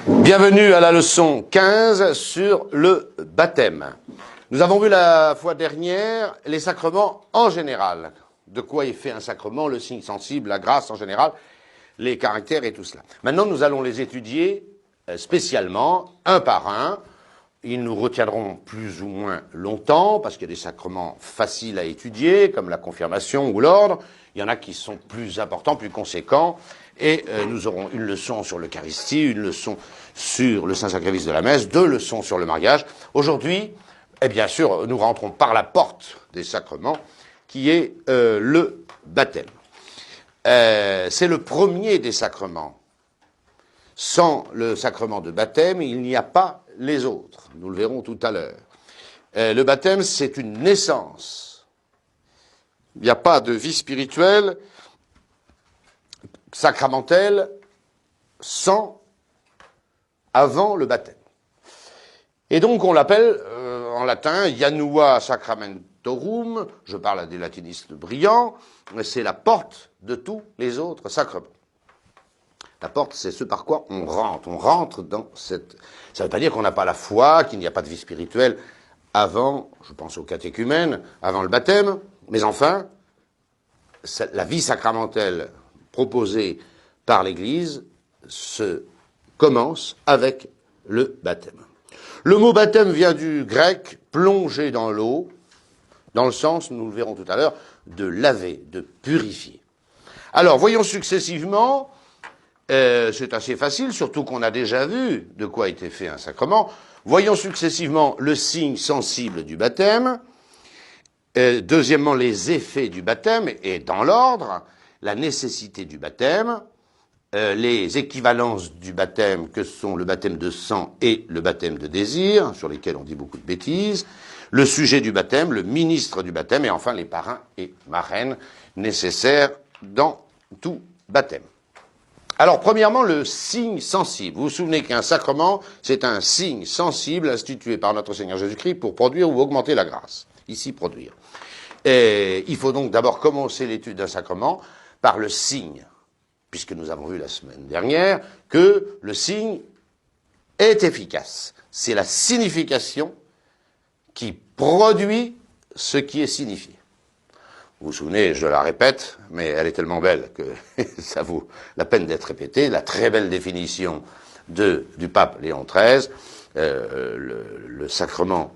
Bienvenue à la leçon 15 sur le baptême. Nous avons vu la fois dernière les sacrements en général. De quoi est fait un sacrement, le signe sensible, la grâce en général, les caractères et tout cela. Maintenant, nous allons les étudier spécialement, un par un. Ils nous retiendront plus ou moins longtemps, parce qu'il y a des sacrements faciles à étudier, comme la confirmation ou l'ordre. Il y en a qui sont plus importants, plus conséquents. Et nous aurons une leçon sur l'Eucharistie, une leçon sur le Saint-Sacrifice de la Messe, 2 leçons sur le mariage. Aujourd'hui, bien sûr, nous rentrons par la porte des sacrements, qui est le baptême. C'est le premier des sacrements. Sans le sacrement de baptême, il n'y a pas les autres. Nous le verrons tout à l'heure. Le baptême, c'est une naissance. Il n'y a pas de vie spirituelle sacramentelle avant le baptême. Et donc on l'appelle en latin Janua Sacramentorum, je parle à des latinistes brillants, mais c'est la porte de tous les autres sacrements. La porte, c'est ce par quoi on rentre dans cette... Ça ne veut pas dire qu'on n'a pas la foi, qu'il n'y a pas de vie spirituelle avant, je pense aux catéchumènes, avant le baptême, mais enfin, la vie sacramentelle proposée par l'Église se commence avec le baptême. Le mot baptême vient du grec plonger dans l'eau, dans le sens, nous le verrons tout à l'heure, de laver, de purifier. Alors, voyons successivement, c'est assez facile, surtout qu'on a déjà vu de quoi était fait un sacrement. Voyons successivement le signe sensible du baptême, deuxièmement les effets du baptême, et dans l'ordre, la nécessité du baptême, les équivalences du baptême que sont le baptême de sang et le baptême de désir, sur lesquels on dit beaucoup de bêtises, le sujet du baptême, le ministre du baptême, et enfin les parrains et marraines nécessaires dans tout baptême. Alors, premièrement, le signe sensible. Vous vous souvenez qu'un sacrement, c'est un signe sensible institué par notre Seigneur Jésus-Christ pour produire ou augmenter la grâce. Ici, produire. Et il faut donc d'abord commencer l'étude d'un sacrement par le signe, puisque nous avons vu la semaine dernière que le signe est efficace. C'est la signification qui produit ce qui est signifié. Vous vous souvenez, je la répète, mais elle est tellement belle que ça vaut la peine d'être répétée, la très belle définition du pape Léon XIII, le sacrement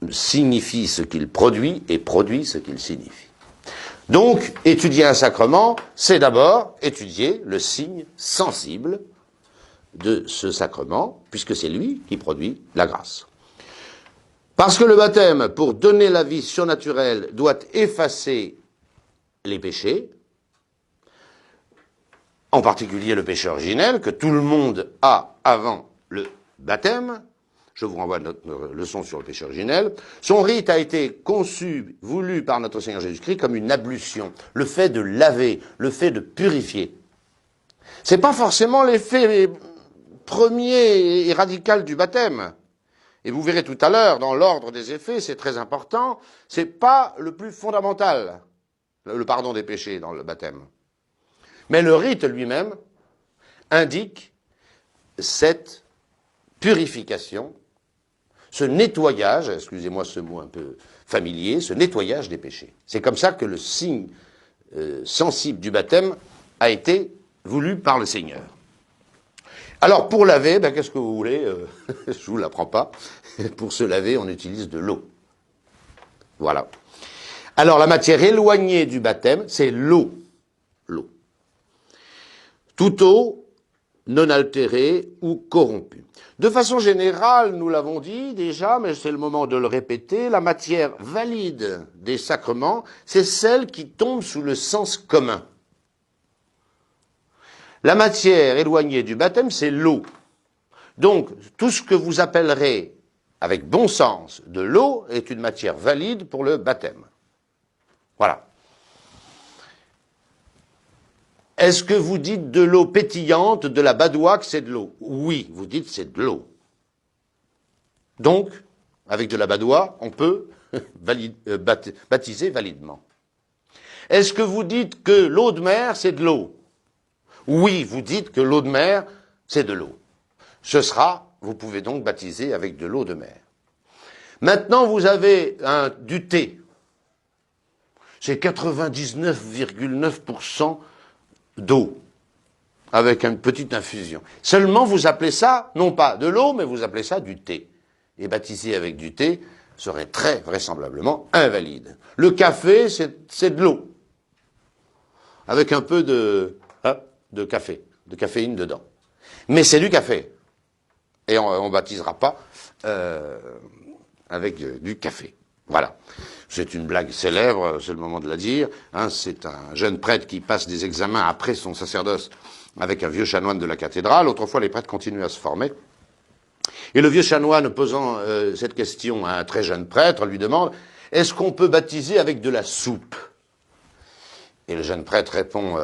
signifie ce qu'il produit et produit ce qu'il signifie. Donc, étudier un sacrement, c'est d'abord étudier le signe sensible de ce sacrement, puisque c'est lui qui produit la grâce. Parce que le baptême, pour donner la vie surnaturelle, doit effacer les péchés, en particulier le péché originel, que tout le monde a avant le baptême. Je vous renvoie à notre leçon sur le péché originel. Son rite a été conçu, voulu par notre Seigneur Jésus-Christ comme une ablution, le fait de laver, le fait de purifier. C'est pas forcément l'effet premier et radical du baptême. Et vous verrez tout à l'heure, dans l'ordre des effets, c'est très important, c'est pas le plus fondamental, le pardon des péchés dans le baptême. Mais le rite lui-même indique cette purification, ce nettoyage, excusez-moi ce mot un peu familier, ce nettoyage des péchés. C'est comme ça que le signe sensible du baptême a été voulu par le Seigneur. Alors, pour laver, qu'est-ce que vous voulez je vous l'apprends pas. Pour se laver, on utilise de l'eau. Voilà. Alors, la matière éloignée du baptême, c'est l'eau. L'eau. Toute eau non altérée ou corrompue. De façon générale, nous l'avons dit déjà, mais c'est le moment de le répéter, la matière valide des sacrements, c'est celle qui tombe sous le sens commun. La matière éloignée du baptême, c'est l'eau. Donc, tout ce que vous appellerez, avec bon sens, de l'eau est une matière valide pour le baptême. Voilà. Est-ce que vous dites de l'eau pétillante, de la badoie, que c'est de l'eau? Oui, vous dites c'est de l'eau. Donc, avec de la badoie, on peut baptiser validement. Est-ce que vous dites que l'eau de mer, c'est de l'eau? Oui, vous dites que l'eau de mer, c'est de l'eau. vous pouvez donc baptiser avec de l'eau de mer. Maintenant, vous avez du thé. C'est 99,9% d'eau, avec une petite infusion. Seulement, vous appelez ça, non pas de l'eau, mais vous appelez ça du thé. Et baptiser avec du thé serait très vraisemblablement invalide. Le café, c'est de l'eau, avec un peu de café, de caféine dedans. Mais c'est du café. Et on ne baptisera pas avec du café. Voilà. C'est une blague célèbre, c'est le moment de la dire. C'est un jeune prêtre qui passe des examens après son sacerdoce avec un vieux chanoine de la cathédrale. Autrefois, les prêtres continuaient à se former. Et le vieux chanoine, posant cette question à un très jeune prêtre, lui demande « Est-ce qu'on peut baptiser avec de la soupe ?» Et le jeune prêtre répond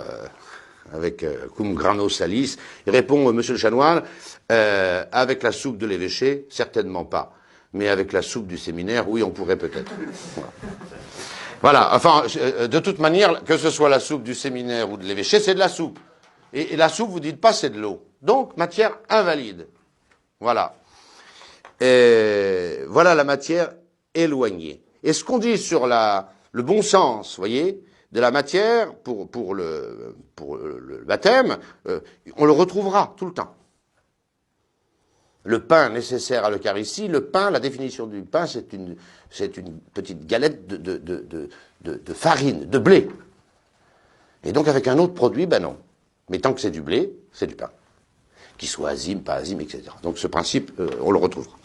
avec cum grano salis, il répond « Monsieur le chanoine, avec la soupe de l'évêché, certainement pas. Mais avec la soupe du séminaire, oui, on pourrait peut-être. » Voilà, enfin, de toute manière, que ce soit la soupe du séminaire ou de l'évêché, c'est de la soupe. Et la soupe, vous dites pas, c'est de l'eau. Donc, matière invalide. Voilà. Voilà la matière éloignée. Et ce qu'on dit sur le bon sens, vous voyez, de la matière pour le baptême, on le retrouvera tout le temps. Le pain nécessaire à l'Eucharistie, le pain, la définition du pain, c'est une petite galette de farine, de blé. Et donc avec un autre produit, ben non. Mais tant que c'est du blé, c'est du pain. Qu'il soit azime, pas azime, etc. Donc ce principe, on le retrouvera.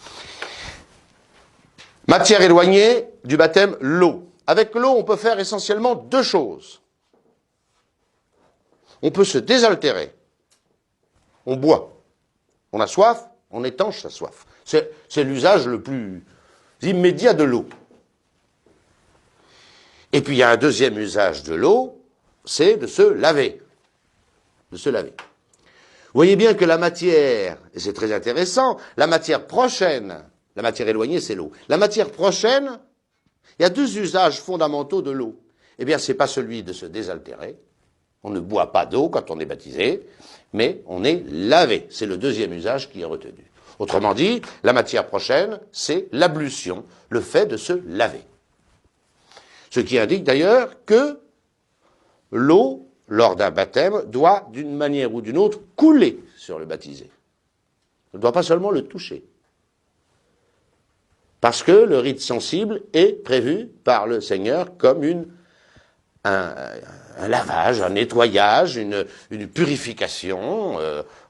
Matière éloignée du baptême, l'eau. Avec l'eau, on peut faire essentiellement deux choses. On peut se désaltérer. On boit. On a soif, on étanche sa soif. C'est l'usage le plus immédiat de l'eau. Et puis il y a un deuxième usage de l'eau, c'est de se laver. De se laver. Vous voyez bien que la matière, et c'est très intéressant, la matière prochaine, la matière éloignée, c'est l'eau. La matière prochaine, il y a deux usages fondamentaux de l'eau. Eh bien, c'est pas celui de se désaltérer. On ne boit pas d'eau quand on est baptisé, mais on est lavé. C'est le deuxième usage qui est retenu. Autrement dit, la matière prochaine, c'est l'ablution, le fait de se laver. Ce qui indique d'ailleurs que l'eau, lors d'un baptême, doit, d'une manière ou d'une autre, couler sur le baptisé. Elle ne doit pas seulement le toucher. Parce que le rite sensible est prévu par le Seigneur comme un lavage, un nettoyage, une purification,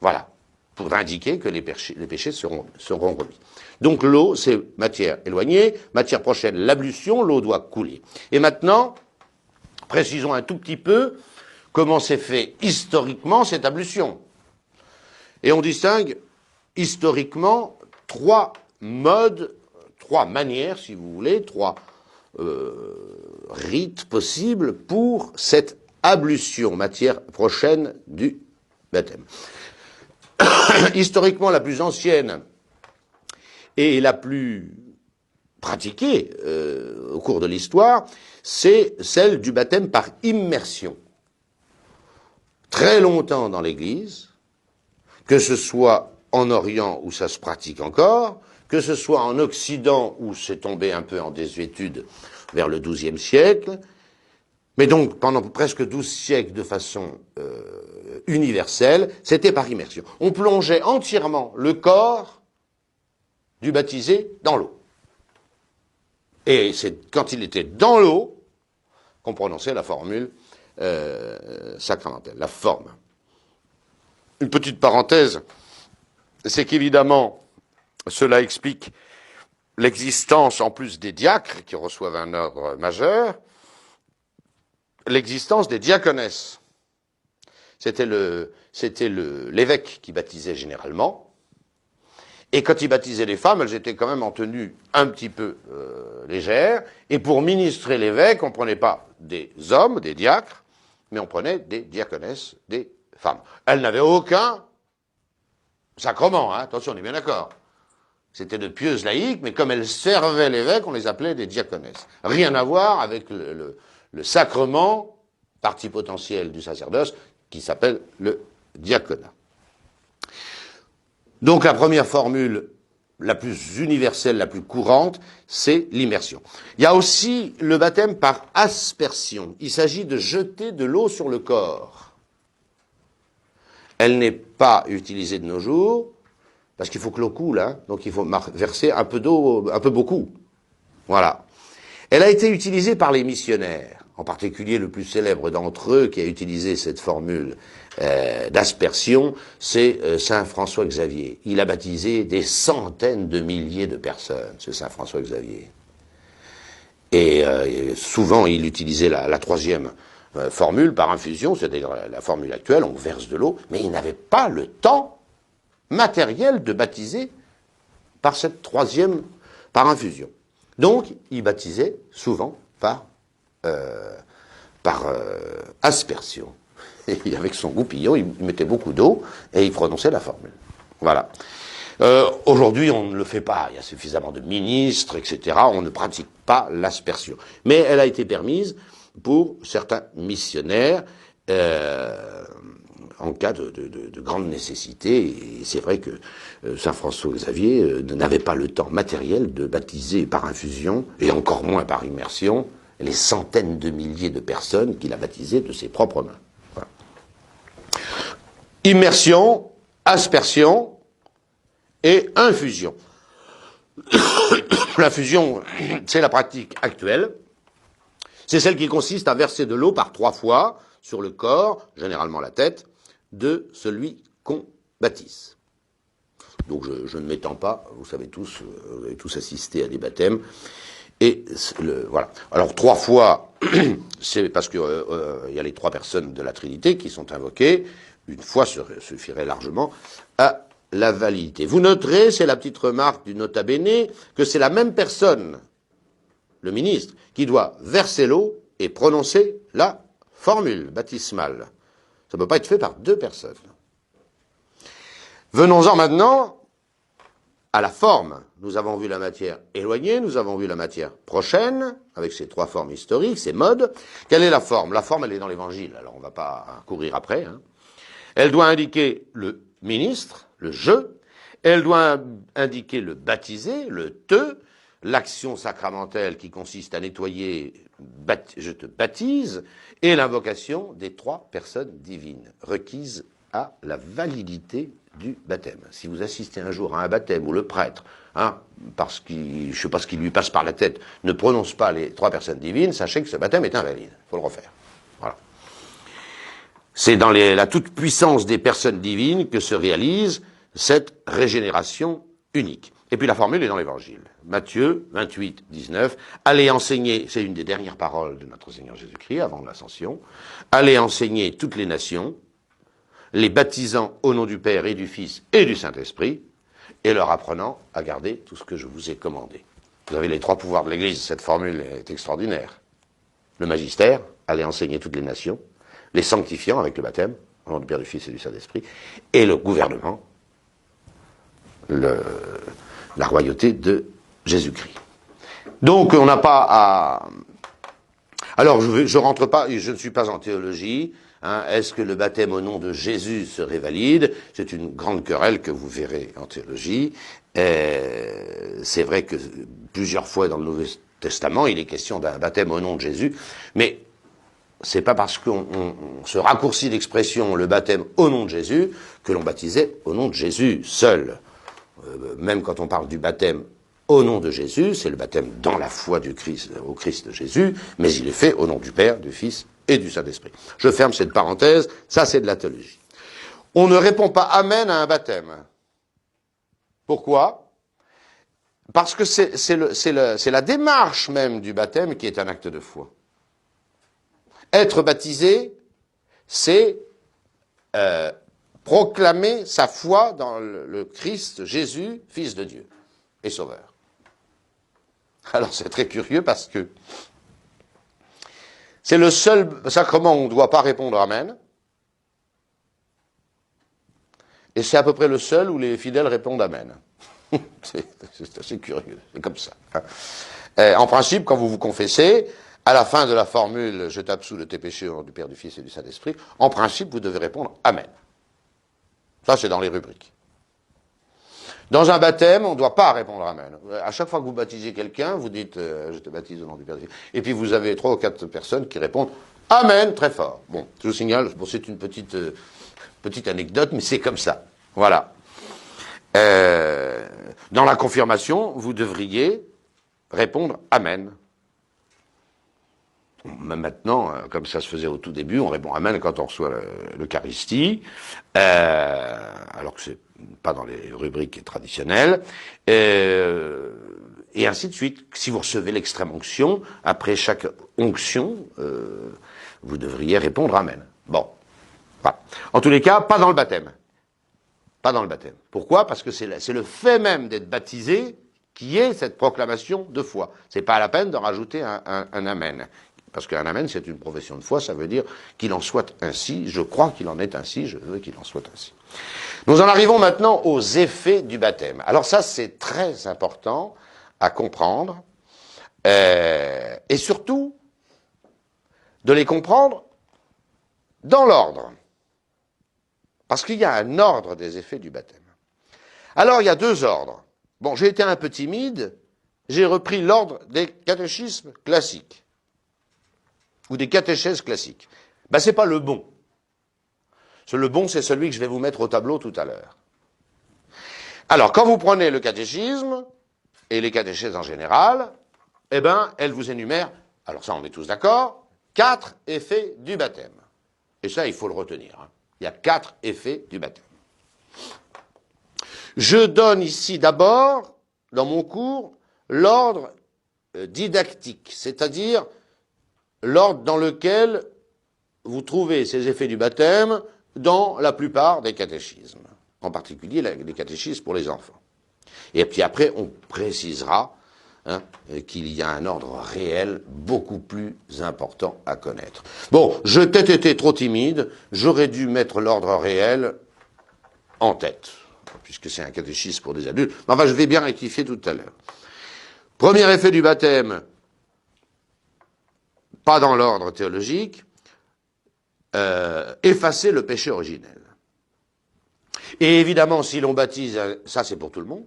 voilà, pour indiquer que les péchés seront remis. Donc l'eau, c'est matière éloignée, matière prochaine, l'ablution, l'eau doit couler. Et maintenant, précisons un tout petit peu comment s'est fait historiquement cette ablution. Et on distingue historiquement trois modes, trois manières, si vous voulez, trois rites possibles pour cette ablution, matière prochaine du baptême. Historiquement, la plus ancienne et la plus pratiquée au cours de l'histoire, c'est celle du baptême par immersion. Très longtemps dans l'Église, que ce soit en Orient où ça se pratique encore, que ce soit en Occident où c'est tombé un peu en désuétude vers le XIIe siècle, mais donc pendant presque 12 siècles de façon universelle, c'était par immersion. On plongeait entièrement le corps du baptisé dans l'eau. Et c'est quand il était dans l'eau qu'on prononçait la formule sacramentelle, la forme. Une petite parenthèse, c'est qu'évidemment, cela explique l'existence, en plus des diacres, qui reçoivent un ordre majeur, l'existence des diaconesses. C'était l'évêque qui baptisait généralement, et quand il baptisait les femmes, elles étaient quand même en tenue un petit peu légère, et pour ministrer l'évêque, on ne prenait pas des hommes, des diacres, mais on prenait des diaconesses, des femmes. Elles n'avaient aucun sacrement, hein, attention, on est bien d'accord. C'était de pieuses laïques, mais comme elles servaient l'évêque, on les appelait des diaconesses. Rien à voir avec le sacrement, partie potentielle du sacerdoce, qui s'appelle le diaconat. Donc la première formule, la plus universelle, la plus courante, c'est l'immersion. Il y a aussi le baptême par aspersion. Il s'agit de jeter de l'eau sur le corps. Elle n'est pas utilisée de nos jours, parce qu'il faut que l'eau coule, hein, donc il faut verser un peu d'eau, un peu beaucoup. Voilà. Elle a été utilisée par les missionnaires, en particulier le plus célèbre d'entre eux qui a utilisé cette formule d'aspersion, c'est Saint François Xavier. Il a baptisé des centaines de milliers de personnes, ce Saint François Xavier. Et souvent, il utilisait la troisième formule par infusion, c'est-à-dire la formule actuelle, on verse de l'eau, mais il n'avait pas le temps matériel de baptiser par cette troisième, par infusion. Donc, il baptisait souvent par aspersion. Et avec son goupillon, il mettait beaucoup d'eau et il prononçait la formule. Voilà. Aujourd'hui, on ne le fait pas. Il y a suffisamment de ministres, etc. On ne pratique pas l'aspersion. Mais elle a été permise pour certains missionnaires en cas de grande nécessité. Et c'est vrai que Saint François Xavier n'avait pas le temps matériel de baptiser par infusion, et encore moins par immersion, les centaines de milliers de personnes qu'il a baptisées de ses propres mains. Voilà. Immersion, aspersion et infusion. L'infusion, c'est la pratique actuelle. C'est celle qui consiste à verser de l'eau par 3 fois sur le corps, généralement la tête, de celui qu'on baptise. Donc je ne m'étends pas, vous savez tous, vous avez tous assisté à des baptêmes. Et voilà. Alors 3 fois, c'est parce que y a les 3 personnes de la Trinité qui sont invoquées. Une fois suffirait largement à la validité. Vous noterez, c'est la petite remarque du nota bene, que c'est la même personne, le ministre, qui doit verser l'eau et prononcer la formule baptismale. Ça ne peut pas être fait par 2 personnes. Venons-en maintenant à la forme. Nous avons vu la matière éloignée, nous avons vu la matière prochaine, avec ces 3 formes historiques, ces modes. Quelle est la forme? La forme, elle est dans l'Évangile, alors on ne va pas courir après. Hein. Elle doit indiquer le ministre, le je. Elle doit indiquer le baptisé, le te. L'action sacramentelle qui consiste à nettoyer, je te baptise, et l'invocation des 3 personnes divines, requises à la validité du baptême. Si vous assistez un jour à un baptême où le prêtre, parce qu'il, je ne sais pas ce qui lui passe par la tête, ne prononce pas les 3 personnes divines, sachez que ce baptême est invalide. Il faut le refaire. Voilà. C'est dans la toute-puissance des personnes divines que se réalise cette régénération unique. Et puis la formule est dans l'Évangile. Matthieu 28, 19. Allez enseigner, c'est une des dernières paroles de notre Seigneur Jésus-Christ avant l'Ascension, allez enseigner toutes les nations, les baptisant au nom du Père et du Fils et du Saint-Esprit, et leur apprenant à garder tout ce que je vous ai commandé. Vous avez les 3 pouvoirs de l'Église, cette formule est extraordinaire. Le magistère, allez enseigner toutes les nations, les sanctifiant avec le baptême, au nom du Père, du Fils et du Saint-Esprit, et le gouvernement, la royauté de Jésus-Christ. Donc on n'a pas à... Alors je rentre pas, je ne suis pas en théologie, est-ce que le baptême au nom de Jésus serait valide? C'est une grande querelle que vous verrez en théologie. C'est vrai que plusieurs fois dans le Nouveau Testament, il est question d'un baptême au nom de Jésus, mais c'est pas parce qu'on se raccourcit l'expression le baptême au nom de Jésus que l'on baptisait au nom de Jésus seul. Même quand on parle du baptême au nom de Jésus, c'est le baptême dans la foi du Christ, au Christ Jésus, mais il est fait au nom du Père, du Fils et du Saint-Esprit. Je ferme cette parenthèse, ça c'est de la théologie. On ne répond pas Amen à un baptême. Pourquoi? Parce que c'est la démarche même du baptême qui est un acte de foi. Être baptisé, c'est proclamer sa foi dans le Christ Jésus, Fils de Dieu et Sauveur. Alors c'est très curieux parce que c'est le seul sacrement où on ne doit pas répondre Amen, et c'est à peu près le seul où les fidèles répondent Amen. C'est assez curieux, c'est comme ça. En principe, quand vous vous confessez, à la fin de la formule « Je t'absous de tes péchés au nom du Père, du Fils et du Saint-Esprit », en principe, vous devez répondre Amen. Ça, c'est dans les rubriques. Dans un baptême, on ne doit pas répondre Amen. À chaque fois que vous baptisez quelqu'un, vous dites je te baptise au nom du Père. Et puis vous avez 3 ou 4 personnes qui répondent Amen très fort. Bon, je vous signale, bon, c'est une petite anecdote, mais c'est comme ça. Voilà. Dans la confirmation, vous devriez répondre Amen. Même maintenant, comme ça se faisait au tout début, on répond Amen quand on reçoit l'Eucharistie, alors que c'est pas dans les rubriques traditionnelles, et ainsi de suite. Si vous recevez l'extrême onction, après chaque onction, vous devriez répondre Amen. Bon, voilà. En tous les cas, pas dans le baptême. Pas dans le baptême. Pourquoi? Parce que c'est le fait même d'être baptisé qui est cette proclamation de foi. C'est pas la peine de rajouter un Amen. Parce qu'un Amen, c'est une profession de foi, ça veut dire qu'il en soit ainsi, je crois qu'il en est ainsi, je veux qu'il en soit ainsi. Nous en arrivons maintenant aux effets du baptême. Alors ça, c'est très important à comprendre, et surtout, de les comprendre dans l'ordre. Parce qu'il y a un ordre des effets du baptême. Alors, il y a 2 ordres. Bon, j'ai été un peu timide, j'ai repris l'ordre des catéchismes classiques. Ou des catéchèses classiques. Ben, c'est pas le bon. Le bon, c'est celui que je vais vous mettre au tableau tout à l'heure. Alors, quand vous prenez le catéchisme, et les catéchèses en général, eh ben, elles vous énumèrent, alors ça, on est tous d'accord, 4 effets du baptême. Et ça, il faut le retenir. Hein. Il y a 4 effets du baptême. Je donne ici d'abord, dans mon cours, l'ordre didactique, c'est-à-dire l'ordre dans lequel vous trouvez ces effets du baptême dans la plupart des catéchismes, en particulier les catéchismes pour les enfants. Et puis après, on précisera qu'il y a un ordre réel beaucoup plus important à connaître. Bon, j'ai peut-être été trop timide, j'aurais dû mettre l'ordre réel en tête, puisque c'est un catéchisme pour des adultes. Mais enfin, je vais bien rectifier tout à l'heure. Premier effet du baptême, pas dans l'ordre théologique, effacer le péché originel. Et évidemment, si l'on baptise, ça c'est pour tout le monde,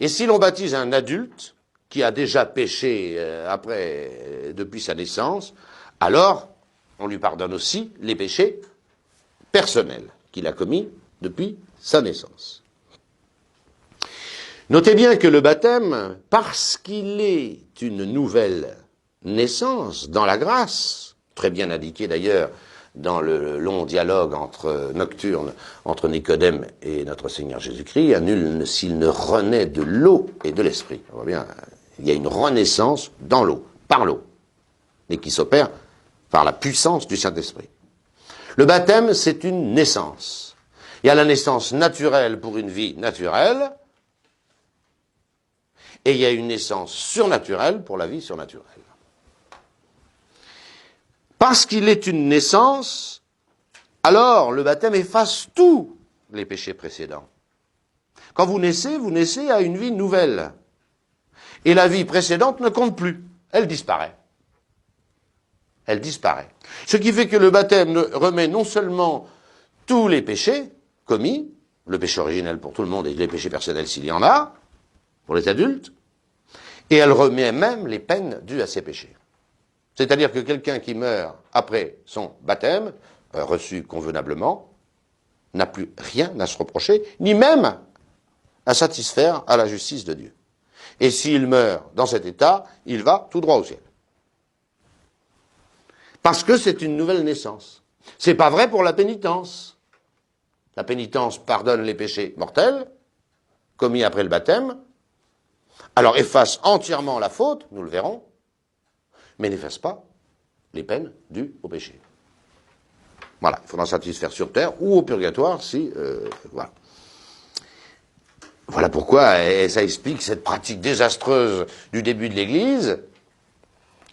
et si l'on baptise un adulte qui a déjà péché depuis sa naissance, alors on lui pardonne aussi les péchés personnels qu'il a commis depuis sa naissance. Notez bien que le baptême, parce qu'il est une nouvelle naissance dans la grâce, très bien indiqué d'ailleurs dans le long dialogue nocturne entre Nicodème et notre Seigneur Jésus-Christ, nul s'il ne renaît de l'eau et de l'esprit. On voit bien, il y a une renaissance dans l'eau, par l'eau, mais qui s'opère par la puissance du Saint-Esprit. Le baptême, c'est une naissance. Il y a la naissance naturelle pour une vie naturelle, et il y a une naissance surnaturelle pour la vie surnaturelle. Parce qu'il est une naissance, alors le baptême efface tous les péchés précédents. Quand vous naissez à une vie nouvelle. Et la vie précédente ne compte plus. Elle disparaît. Elle disparaît. Ce qui fait que le baptême remet non seulement tous les péchés commis, le péché originel pour tout le monde et les péchés personnels s'il y en a, pour les adultes, et elle remet même les peines dues à ces péchés. C'est-à-dire que quelqu'un qui meurt après son baptême, reçu convenablement, n'a plus rien à se reprocher, ni même à satisfaire à la justice de Dieu. Et s'il meurt dans cet état, il va tout droit au ciel. Parce que c'est une nouvelle naissance. C'est pas vrai pour la pénitence. La pénitence pardonne les péchés mortels, commis après le baptême, alors efface entièrement la faute, nous le verrons, mais n'efface pas les peines dues au péché. Voilà, il faudra satisfaire sur terre ou au purgatoire si... voilà. Voilà pourquoi, et ça explique cette pratique désastreuse du début de l'Église,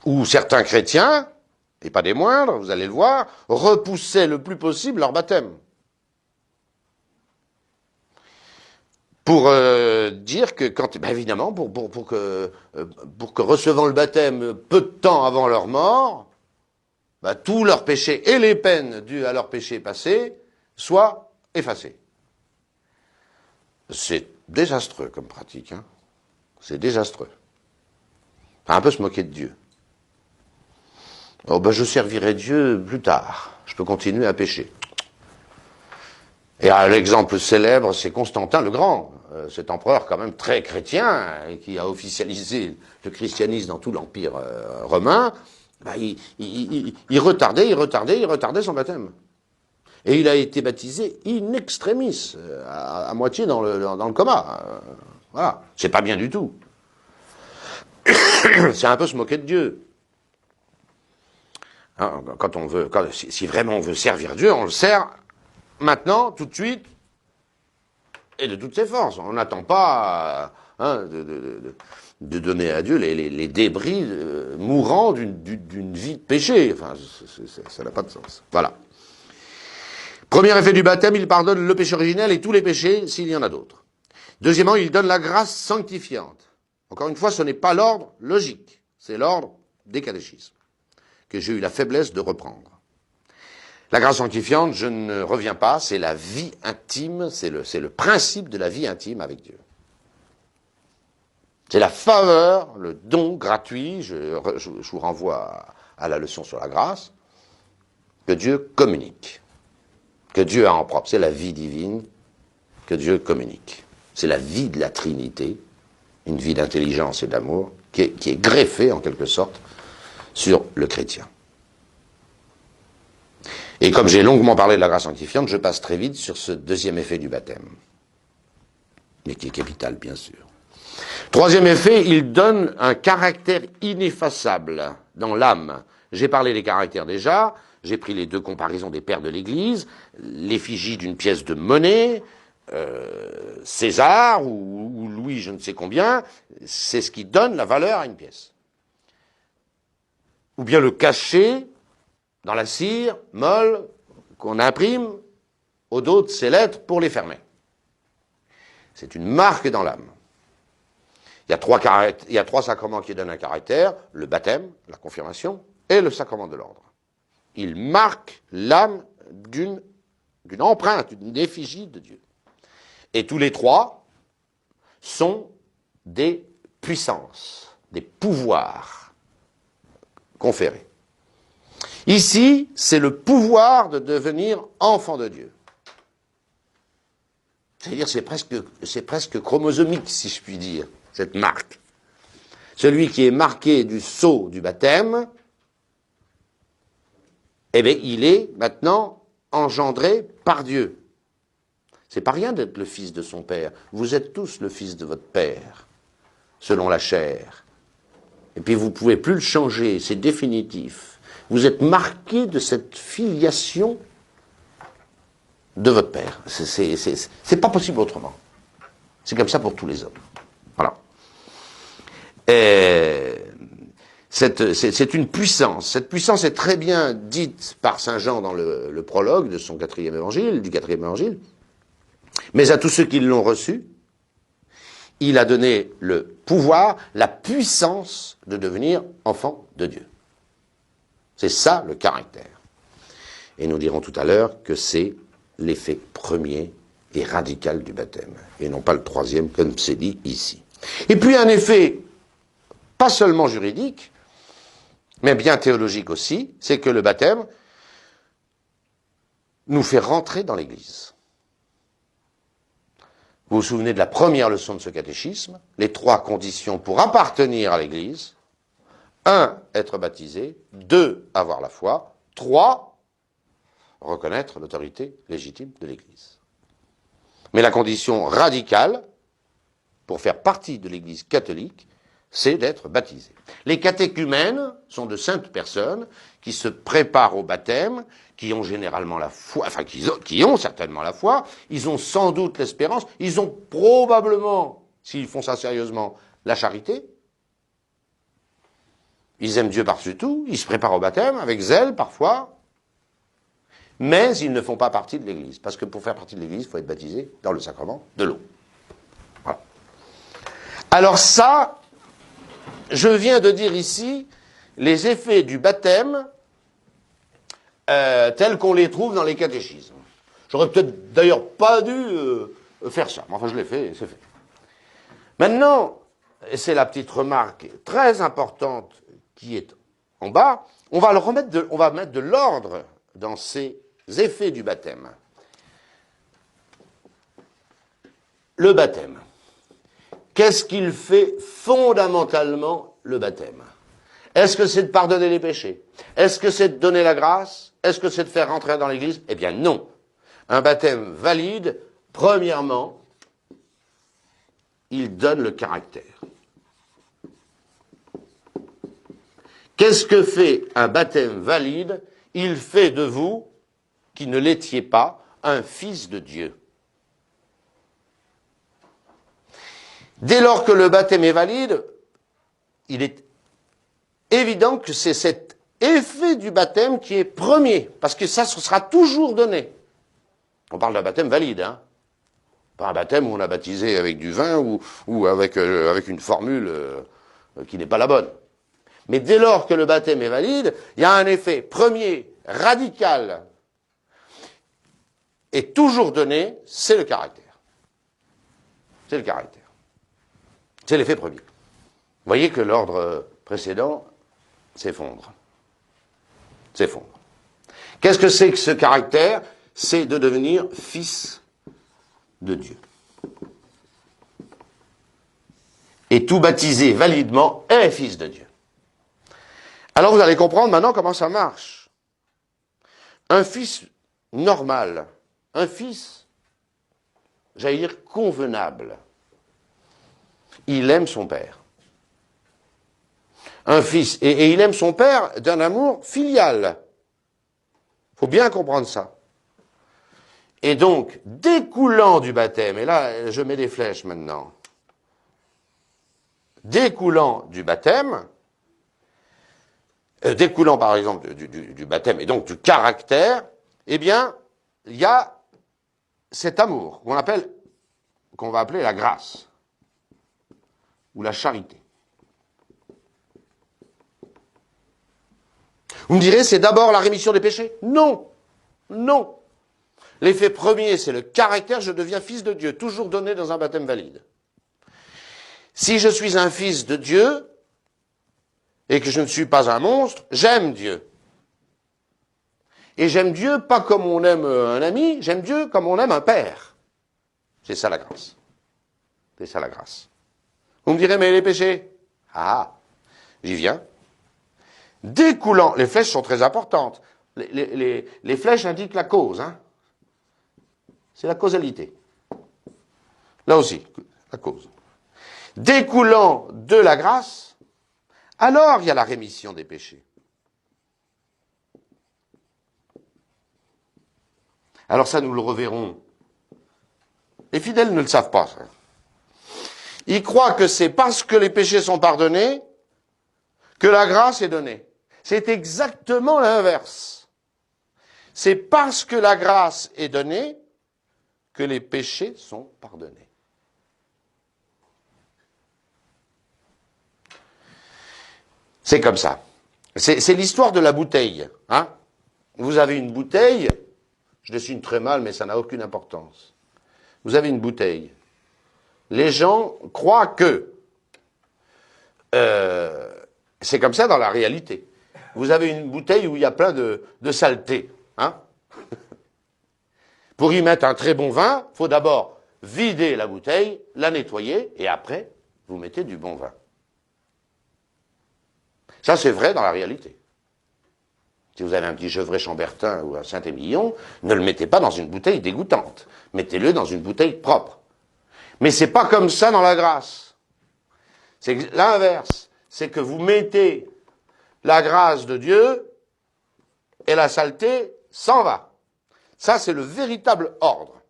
où certains chrétiens, et pas des moindres, vous allez le voir, repoussaient le plus possible leur baptême. Pour dire que, évidemment, pour que recevant le baptême peu de temps avant leur mort, tous leurs péchés et les peines dues à leurs péchés passés soient effacés. C'est désastreux comme pratique, hein. C'est désastreux. Enfin, un peu se moquer de Dieu. Oh ben je servirai Dieu plus tard. Je peux continuer à pécher. Et l'exemple célèbre, c'est Constantin le Grand, cet empereur quand même très chrétien, et qui a officialisé le christianisme dans tout l'Empire romain. Ben, il retardait son baptême. Et il a été baptisé in extremis, à moitié dans le coma. Voilà, c'est pas bien du tout. C'est un peu se moquer de Dieu. Hein, si vraiment on veut servir Dieu, on le sert maintenant, tout de suite, et de toutes ses forces. On n'attend pas de donner à Dieu les débris mourants d'une vie de péché. Enfin, ça n'a pas de sens. Voilà. Premier effet du baptême, il pardonne le péché originel et tous les péchés s'il y en a d'autres. Deuxièmement, il donne la grâce sanctifiante. Encore une fois, ce n'est pas l'ordre logique, c'est l'ordre des catéchismes, que j'ai eu la faiblesse de reprendre. La grâce sanctifiante, je ne reviens pas, c'est la vie intime, c'est le principe de la vie intime avec Dieu. C'est la faveur, le don gratuit, je vous renvoie à la leçon sur la grâce, que Dieu communique, que Dieu a en propre. C'est la vie divine que Dieu communique. C'est la vie de la Trinité, une vie d'intelligence et d'amour, qui est greffée, en quelque sorte, sur le chrétien. Et comme j'ai longuement parlé de la grâce sanctifiante, je passe très vite sur ce deuxième effet du baptême, mais qui est capital, bien sûr. Troisième effet, il donne un caractère ineffaçable dans l'âme. J'ai parlé des caractères déjà, j'ai pris les deux comparaisons des pères de l'Église, l'effigie d'une pièce de monnaie, César ou Louis je ne sais combien, c'est ce qui donne la valeur à une pièce. Ou bien le cachet dans la cire molle qu'on imprime au dos de ces lettres pour les fermer. C'est une marque dans l'âme. Il y a trois sacrements qui donnent un caractère, le baptême, la confirmation et le sacrement de l'ordre. Ils marquent l'âme d'une empreinte, d'une effigie de Dieu. Et tous les trois sont des puissances, des pouvoirs conférés. Ici, c'est le pouvoir de devenir enfant de Dieu. C'est-à-dire, c'est presque chromosomique, si je puis dire, cette marque. Celui qui est marqué du sceau du baptême, eh bien, il est maintenant engendré par Dieu. C'est pas rien d'être le fils de son père. Vous êtes tous le fils de votre père, selon la chair. Et puis vous ne pouvez plus le changer, c'est définitif. Vous êtes marqué de cette filiation de votre père. C'est pas possible autrement. C'est comme ça pour tous les hommes. Voilà. C'est une puissance. Cette puissance est très bien dite par saint Jean dans le prologue de son du quatrième évangile. Mais à tous ceux qui l'ont reçu, il a donné le pouvoir, la puissance de devenir enfant de Dieu. C'est ça le caractère. Et nous dirons tout à l'heure que c'est l'effet premier et radical du baptême, et non pas le troisième comme c'est dit ici. Et puis un effet pas seulement juridique, mais bien théologique aussi, c'est que le baptême nous fait rentrer dans l'Église. Vous vous souvenez de la première leçon de ce catéchisme, les trois conditions pour appartenir à l'Église. 1, être baptisé. 2, avoir la foi. 3, reconnaître l'autorité légitime de l'Église. Mais la condition radicale, pour faire partie de l'Église catholique, c'est d'être baptisé. Les catéchumènes sont de saintes personnes qui se préparent au baptême, qui ont généralement la foi, enfin qui ont certainement la foi, ils ont sans doute l'espérance, ils ont probablement, s'ils font ça sérieusement, la charité. Ils aiment Dieu par-dessus tout, ils se préparent au baptême, avec zèle parfois, mais ils ne font pas partie de l'Église. Parce que pour faire partie de l'Église, il faut être baptisé dans le sacrement de l'eau. Voilà. Alors ça, je viens de dire ici les effets du baptême tels qu'on les trouve dans les catéchismes. J'aurais peut-être d'ailleurs pas dû faire ça. Enfin, je l'ai fait et c'est fait. Maintenant, et c'est la petite remarque très importante qui est en bas, on va mettre de l'ordre dans ces effets du baptême. Le baptême. Qu'est-ce qu'il fait fondamentalement, le baptême? Est-ce que c'est de pardonner les péchés? Est-ce que c'est de donner la grâce? Est-ce que c'est de faire rentrer dans l'Église? Eh bien non. Un baptême valide, premièrement, il donne le caractère. Qu'est-ce que fait un baptême valide? Il fait de vous, qui ne l'étiez pas, un fils de Dieu. Dès lors que le baptême est valide, il est évident que c'est cet effet du baptême qui est premier, parce que ça sera toujours donné. On parle d'un baptême valide, hein. Pas un baptême où on a baptisé avec du vin ou avec une formule qui n'est pas la bonne. Mais dès lors que le baptême est valide, il y a un effet premier, radical, et toujours donné, c'est le caractère. C'est le caractère. C'est l'effet premier. Vous voyez que l'ordre précédent s'effondre. S'effondre. Qu'est-ce que c'est que ce caractère? C'est de devenir fils de Dieu. Et tout baptisé validement est fils de Dieu. Alors vous allez comprendre maintenant comment ça marche. Un fils normal, un fils, j'allais dire convenable, il aime son père. Un fils, et il aime son père d'un amour filial. Il faut bien comprendre ça. Et donc, découlant du baptême, et là je mets des flèches maintenant, découlant du baptême, découlant par exemple du baptême et donc du caractère, eh bien, il y a cet amour qu'on va appeler la grâce ou la charité. Vous me direz, c'est d'abord la rémission des péchés? Non, non. L'effet premier, c'est le caractère, je deviens fils de Dieu, toujours donné dans un baptême valide. Si je suis un fils de Dieu, et que je ne suis pas un monstre, j'aime Dieu. Et j'aime Dieu pas comme on aime un ami, j'aime Dieu comme on aime un père. C'est ça la grâce. C'est ça la grâce. Vous me direz, mais les péchés? Ah, j'y viens. Découlant, les flèches sont très importantes. Les flèches indiquent la cause, hein. C'est la causalité. Là aussi, la cause. Découlant de la grâce, alors il y a la rémission des péchés. Alors ça, nous le reverrons. Les fidèles ne le savent pas, ça. Ils croient que c'est parce que les péchés sont pardonnés que la grâce est donnée. C'est exactement l'inverse. C'est parce que la grâce est donnée que les péchés sont pardonnés. C'est comme ça. C'est l'histoire de la bouteille. Hein? Vous avez une bouteille, je dessine très mal, mais ça n'a aucune importance. Vous avez une bouteille. Les gens croient que c'est comme ça dans la réalité. Vous avez une bouteille où il y a plein de saleté. Hein? Pour y mettre un très bon vin, il faut d'abord vider la bouteille, la nettoyer, et après, vous mettez du bon vin. Ça, c'est vrai dans la réalité. Si vous avez un petit Gevrey Chambertin ou un Saint-Émilion, ne le mettez pas dans une bouteille dégoûtante. Mettez-le dans une bouteille propre. Mais c'est pas comme ça dans la grâce. C'est l'inverse. C'est que vous mettez la grâce de Dieu et la saleté s'en va. Ça, c'est le véritable ordre.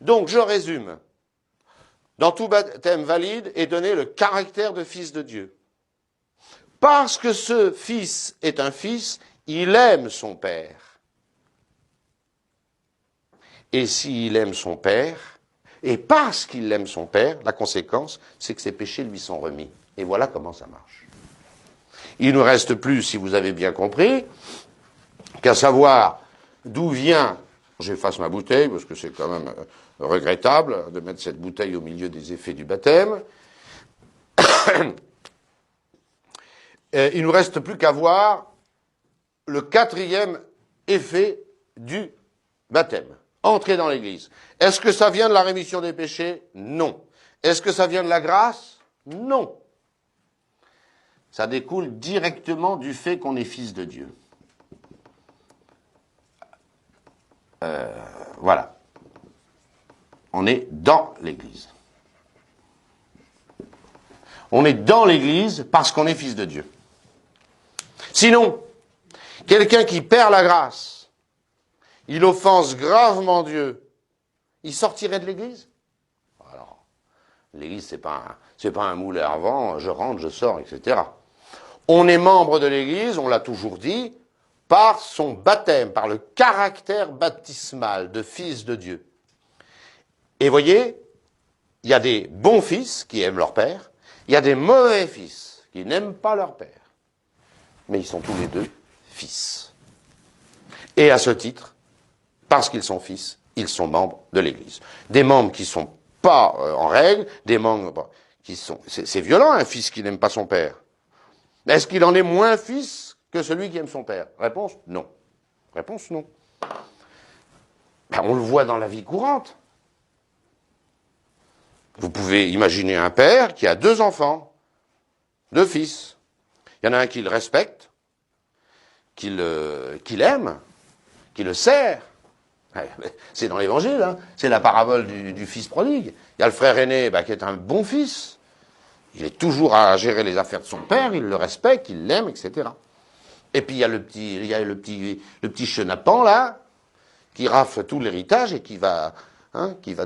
Donc, je résume. Dans tout baptême valide est donné le caractère de fils de Dieu. Parce que ce fils est un fils, il aime son père. Et s'il aime son père, et parce qu'il aime son père, la conséquence, c'est que ses péchés lui sont remis. Et voilà comment ça marche. Il ne nous reste plus, si vous avez bien compris, qu'à savoir d'où vient, j'efface ma bouteille, parce que c'est quand même regrettable de mettre cette bouteille au milieu des effets du baptême. Il ne nous reste plus qu'à voir le quatrième effet du baptême. Entrer dans l'Église. Est-ce que ça vient de la rémission des péchés? Non. Est-ce que ça vient de la grâce? Non. Ça découle directement du fait qu'on est fils de Dieu. Voilà. On est dans l'Église. On est dans l'Église parce qu'on est fils de Dieu. Sinon, quelqu'un qui perd la grâce, il offense gravement Dieu, il sortirait de l'Église? Alors, l'Église, c'est pas un moulin à vent, je rentre, je sors, etc. On est membre de l'Église, on l'a toujours dit, par son baptême, par le caractère baptismal de fils de Dieu. Et voyez, il y a des bons fils qui aiment leur père, il y a des mauvais fils qui n'aiment pas leur père. Mais ils sont tous les deux fils. Et à ce titre, parce qu'ils sont fils, ils sont membres de l'Église. Des membres qui ne sont pas en règle, des membres qui sont... C'est violent, un fils qui n'aime pas son père. Est-ce qu'il en est moins fils que celui qui aime son père? Réponse, non. Réponse, non. Ben, on le voit dans la vie courante. Vous pouvez imaginer un père qui a 2 enfants, 2 fils. Il y en a un qui le respecte, qui l'aime, qui le sert. C'est dans l'Évangile, hein. C'est la parabole du fils prodigue. Il y a le frère aîné qui est un bon fils. Il est toujours à gérer les affaires de son père, il le respecte, il l'aime, etc. Et puis il y a le petit chenapan là, qui rafle tout l'héritage et qui va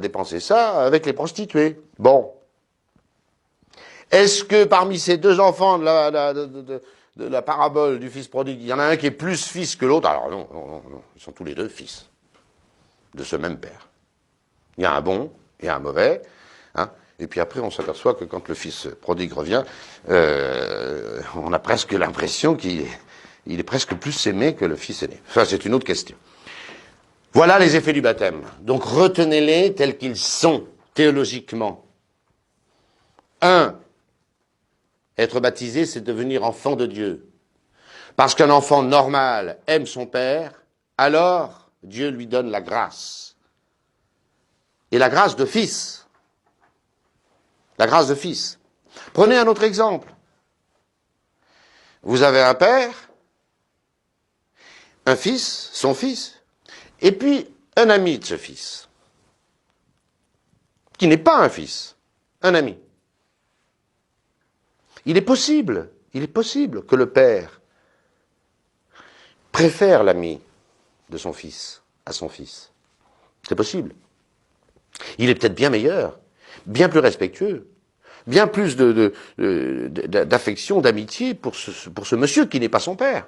dépenser ça avec les prostituées. Bon. Est-ce que parmi ces 2 enfants de la parabole du fils prodigue, il y en a un qui est plus fils que l'autre? Alors non, ils sont tous les 2 fils de ce même père. Il y a un bon et un mauvais, hein. Et puis après, on s'aperçoit que quand le fils prodigue revient, on a presque l'impression qu'il est presque plus aimé que le fils aîné. Ça, c'est une autre question. Voilà les effets du baptême. Donc retenez-les tels qu'ils sont, théologiquement. 1. Être baptisé, c'est devenir enfant de Dieu. Parce qu'un enfant normal aime son père, alors Dieu lui donne la grâce. Et la grâce de fils. La grâce de fils. Prenez un autre exemple. Vous avez un père, un fils, son fils, et puis un ami de ce fils, qui n'est pas un fils, un ami. Il est possible que le père préfère l'ami de son fils à son fils. C'est possible. Il est peut-être bien meilleur, bien plus respectueux, bien plus d'affection, d'amitié pour ce monsieur qui n'est pas son père.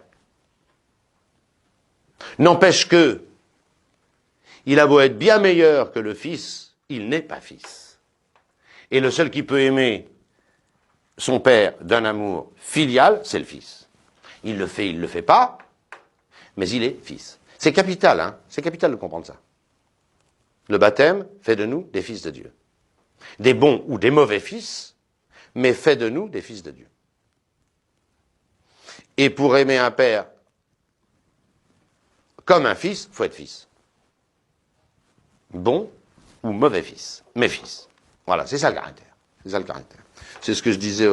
N'empêche que, il a beau être bien meilleur que le fils, il n'est pas fils. Et le seul qui peut aimer son père d'un amour filial, c'est le fils. Il le fait pas, mais il est fils. C'est capital, hein. C'est capital de comprendre ça. Le baptême fait de nous des fils de Dieu. Des bons ou des mauvais fils, mais fait de nous des fils de Dieu. Et pour aimer un père comme un fils, il faut être fils. Bon ou mauvais fils, mais fils. Voilà, c'est ça le caractère. C'est ça le caractère. C'est ce que je disais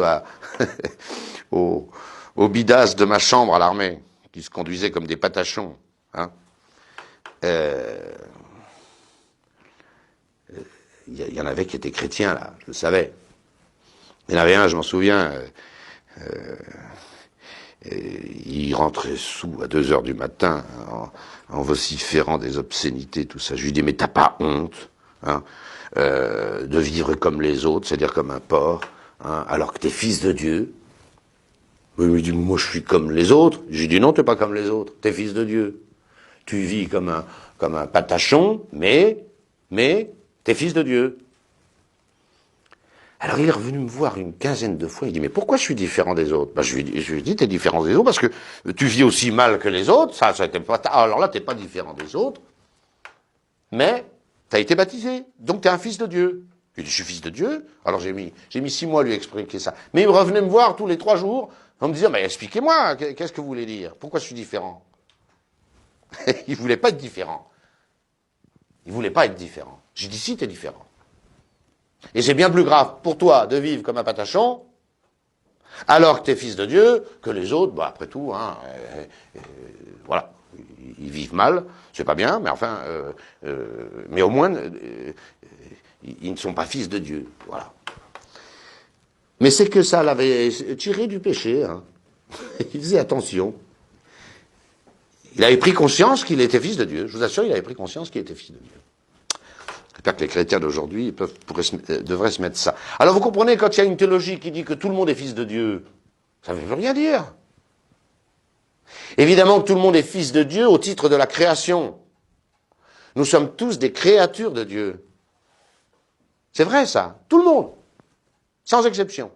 aux bidasses de ma chambre à l'armée, qui se conduisaient comme des patachons. Hein. Il y en avait qui étaient chrétiens, là, je le savais. Il y en avait un, je m'en souviens, il rentrait sous à 2h du matin, en vociférant des obscénités, tout ça. Je lui dis, mais t'as pas honte, hein, de vivre comme les autres, c'est-à-dire comme un porc, hein, alors que t'es fils de Dieu? Il me dit, moi je suis comme les autres. J'ai dit, non, t'es pas comme les autres, t'es fils de Dieu. Tu vis comme un patachon, mais t'es fils de Dieu. Alors il est revenu me voir une quinzaine de fois, il dit, mais pourquoi je suis différent des autres? Je lui ai dit, t'es différent des autres parce que tu vis aussi mal que les autres, ça t'es pas, alors là t'es pas différent des autres, mais Tu as été baptisé, donc tu es un fils de Dieu. Je dis, je suis fils de Dieu. Alors j'ai mis 6 mois à lui expliquer ça. Mais il revenait me voir tous les 3 jours en me disant, mais expliquez-moi, qu'est-ce que vous voulez dire? Pourquoi je suis différent? Il voulait pas être différent. Il voulait pas être différent. J'ai dit, si, t'es différent. Et c'est bien plus grave pour toi de vivre comme un patachon, alors que t'es fils de Dieu, que les autres, bah, après tout, hein, voilà, ils vivent mal, c'est pas bien, mais enfin, mais au moins, ils ne sont pas fils de Dieu, voilà. Mais c'est que ça l'avait tiré du péché, hein. Il faisait attention. Il avait pris conscience qu'il était fils de Dieu. Je vous assure, il avait pris conscience qu'il était fils de Dieu. J'espère que les chrétiens d'aujourd'hui devraient se mettre ça. Alors vous comprenez, quand il y a une théologie qui dit que tout le monde est fils de Dieu, ça ne veut rien dire. Évidemment que tout le monde est fils de Dieu au titre de la création. Nous sommes tous des créatures de Dieu. C'est vrai ça, tout le monde, sans exception.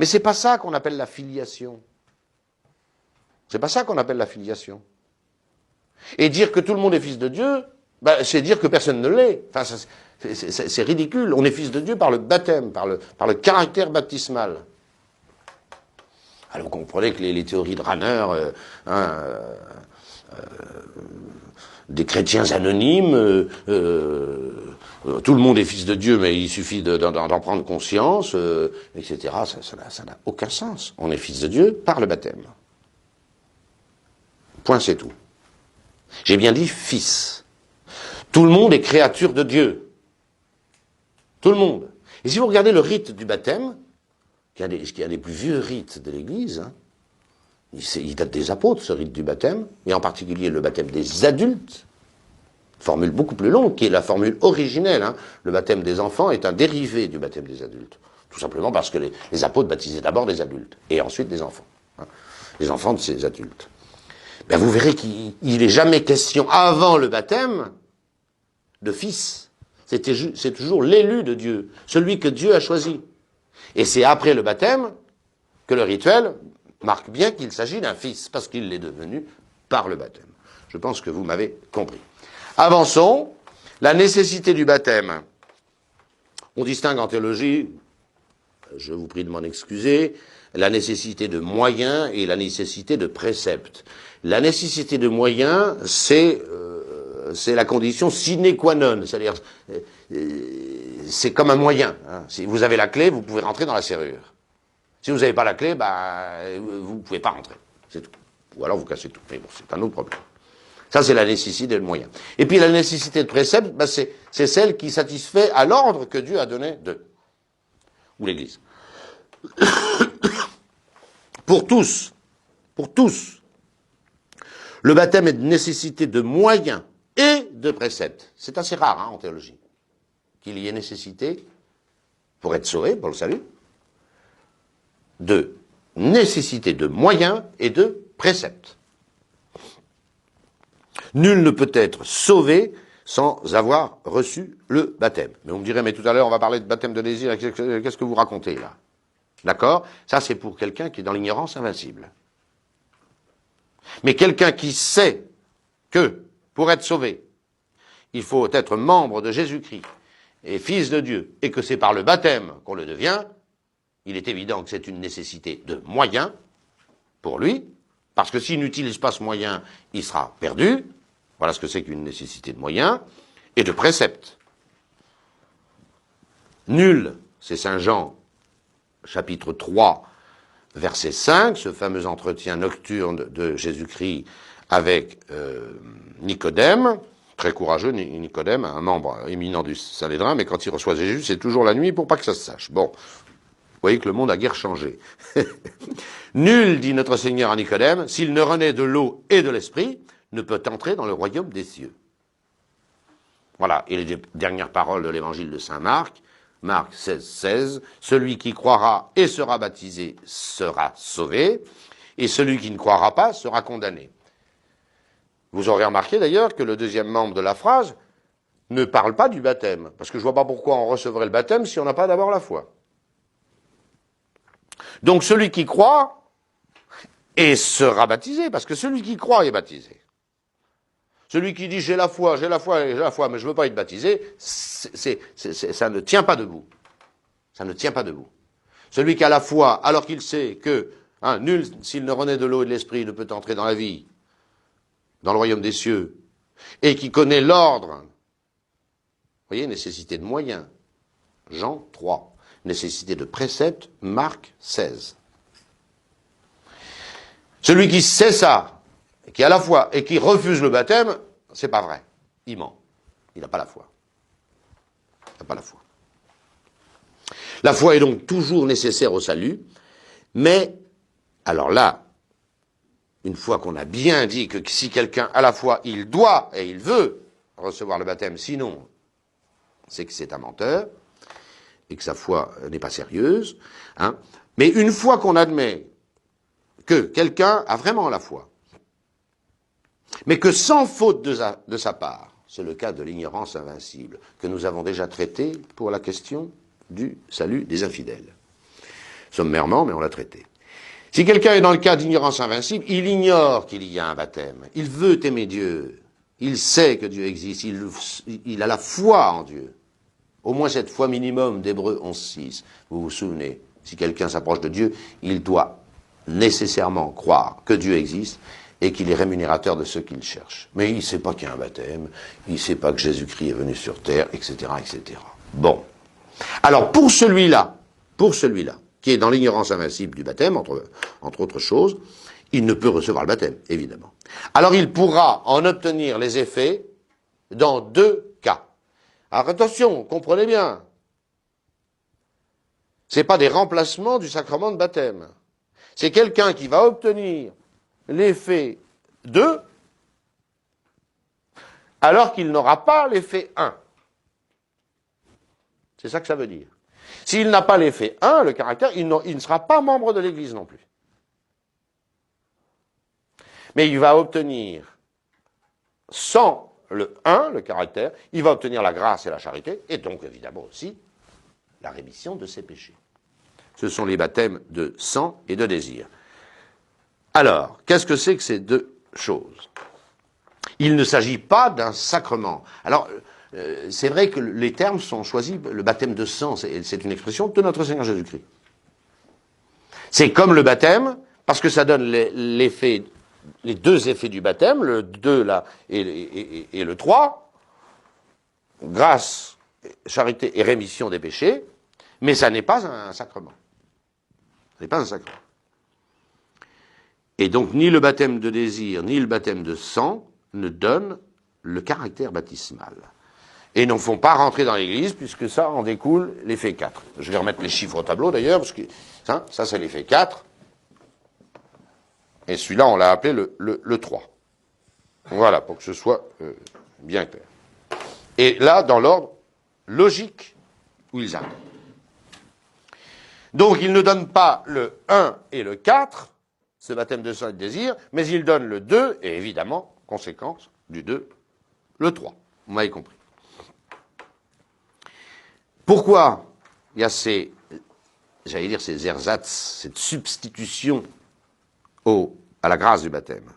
Mais c'est pas ça qu'on appelle la filiation. C'est pas ça qu'on appelle la filiation. Et dire que tout le monde est fils de Dieu, ben, c'est dire que personne ne l'est. Enfin, c'est ridicule. On est fils de Dieu par le baptême, par le caractère baptismal. Alors vous comprenez que les théories de Rahner, des chrétiens anonymes, tout le monde est fils de Dieu, mais il suffit d'en prendre conscience, etc. Ça n'a aucun sens. On est fils de Dieu par le baptême. Point, c'est tout. J'ai bien dit fils. Tout le monde est créature de Dieu. Tout le monde. Et si vous regardez le rite du baptême, qui est un des plus vieux rites de l'Église, hein, il date des apôtres, ce rite du baptême, et en particulier le baptême des adultes, formule beaucoup plus longue, qui est la formule originelle. Hein. Le baptême des enfants est un dérivé du baptême des adultes. Tout simplement parce que les apôtres baptisaient d'abord des adultes, et ensuite des enfants. Hein, les enfants de ces adultes. Ben vous verrez qu'il n'est jamais question, avant le baptême, de fils. C'est toujours l'élu de Dieu, celui que Dieu a choisi. Et c'est après le baptême que le rituel marque bien qu'il s'agit d'un fils, parce qu'il l'est devenu par le baptême. Je pense que vous m'avez compris. Avançons. La nécessité du baptême. On distingue en théologie, je vous prie de m'en excuser, la nécessité de moyens et la nécessité de préceptes. La nécessité de moyens, c'est la condition sine qua non, c'est-à-dire c'est comme un moyen. Hein. Si vous avez la clé, vous pouvez rentrer dans la serrure. Si vous n'avez pas la clé, vous ne pouvez pas rentrer. C'est tout. Ou alors vous cassez tout. Mais bon, c'est un autre problème. Ça, c'est la nécessité de moyens. Et puis la nécessité de préceptes, c'est celle qui satisfait à l'ordre que Dieu a donné d'eux. Ou l'Église. Pour tous, le baptême est de nécessité de moyens et de préceptes. C'est assez rare hein, en théologie qu'il y ait nécessité, pour être sauvé, pour le salut, de nécessité de moyens et de préceptes. Nul ne peut être sauvé sans avoir reçu le baptême. Mais on me dirait, mais tout à l'heure, on va parler de baptême de désir, qu'est-ce que vous racontez là? D'accord? Ça, c'est pour quelqu'un qui est dans l'ignorance invincible. Mais quelqu'un qui sait que, pour être sauvé, il faut être membre de Jésus-Christ et fils de Dieu, et que c'est par le baptême qu'on le devient, il est évident que c'est une nécessité de moyens pour lui, parce que s'il n'utilise pas ce moyen, il sera perdu. Voilà ce que c'est qu'une nécessité de moyens, et de préceptes. Nul, c'est Saint Jean, chapitre 3, verset 5, ce fameux entretien nocturne de Jésus-Christ avec Nicodème, très courageux Nicodème, un membre éminent du Sanhédrin, mais quand il reçoit Jésus, c'est toujours la nuit pour pas que ça se sache. Bon, vous voyez que le monde a guère changé. Nul, dit notre Seigneur à Nicodème, s'il ne renaît de l'eau et de l'esprit, ne peut entrer dans le royaume des cieux. Voilà, et les dernières paroles de l'évangile de Saint Marc, Marc 16, 16, celui qui croira et sera baptisé sera sauvé, et celui qui ne croira pas sera condamné. Vous aurez remarqué d'ailleurs que le deuxième membre de la phrase ne parle pas du baptême, parce que je ne vois pas pourquoi on recevrait le baptême si on n'a pas d'abord la foi. Donc celui qui croit et sera baptisé, parce que celui qui croit est baptisé. Celui qui dit j'ai la foi, j'ai la foi, j'ai la foi, mais je ne veux pas être baptisé, ça ne tient pas debout. Ça ne tient pas debout. Celui qui a la foi, alors qu'il sait que nul, s'il ne renaît de l'eau et de l'esprit, ne peut entrer dans la vie, dans le royaume des cieux, et qui connaît l'ordre, vous voyez, nécessité de moyens, Jean 3, nécessité de préceptes, Marc 16. Celui qui sait ça, qui a la foi, et qui refuse le baptême, c'est pas vrai. Il ment. Il n'a pas la foi. Il n'a pas la foi. La foi est donc toujours nécessaire au salut, mais, alors là, une fois qu'on a bien dit que si quelqu'un a la foi, il doit et il veut recevoir le baptême, sinon, c'est que c'est un menteur, et que sa foi n'est pas sérieuse, hein. Mais une fois qu'on admet que quelqu'un a vraiment la foi, mais que sans faute de sa part, c'est le cas de l'ignorance invincible, que nous avons déjà traité pour la question du salut des infidèles. Sommairement, mais on l'a traité. Si quelqu'un est dans le cas d'ignorance invincible, il ignore qu'il y a un baptême. Il veut aimer Dieu. Il sait que Dieu existe. Il a la foi en Dieu. Au moins cette foi minimum d'Hébreux 11.6. Vous vous souvenez, si quelqu'un s'approche de Dieu, il doit nécessairement croire que Dieu existe et qu'il est rémunérateur de ceux qu'il cherche. Mais il ne sait pas qu'il y a un baptême, il ne sait pas que Jésus-Christ est venu sur terre, etc., etc. Bon. Alors, pour celui-là, qui est dans l'ignorance invincible du baptême, entre autres choses, il ne peut recevoir le baptême, évidemment. Alors, il pourra en obtenir les effets dans 2 cas. Alors, attention, comprenez bien. Ce n'est pas des remplacements du sacrement de baptême. C'est quelqu'un qui va obtenir l'effet 2, alors qu'il n'aura pas l'effet 1. C'est ça que ça veut dire. S'il n'a pas l'effet 1, le caractère, il ne sera pas membre de l'Église non plus. Mais il va obtenir, sans le 1, le caractère, il va obtenir la grâce et la charité, et donc évidemment aussi la rémission de ses péchés. Ce sont les baptêmes de sang et de désir. Alors, qu'est-ce que c'est que ces 2 choses? Il ne s'agit pas d'un sacrement. Alors, c'est vrai que les termes sont choisis, le baptême de sang, c'est une expression de notre Seigneur Jésus-Christ. C'est comme le baptême, parce que ça donne les 2 effets du baptême, le 2 là et le 3, grâce, charité et rémission des péchés, mais ça n'est pas un sacrement. Ce n'est pas un sacrement. Et donc, ni le baptême de désir, ni le baptême de sang ne donnent le caractère baptismal. Et n'en font pas rentrer dans l'Église, puisque ça en découle l'effet 4. Je vais remettre les chiffres au tableau, d'ailleurs, parce que ça c'est l'effet 4. Et celui-là, on l'a appelé le 3. Voilà, pour que ce soit bien clair. Et là, dans l'ordre logique où ils arrivent. Donc, ils ne donnent pas le 1 et le 4, ce baptême de sang et de désir, mais ils donnent le 2, et évidemment, conséquence du 2, le 3. Vous m'avez compris. Pourquoi il y a ces ersatz, cette substitution à la grâce du baptême?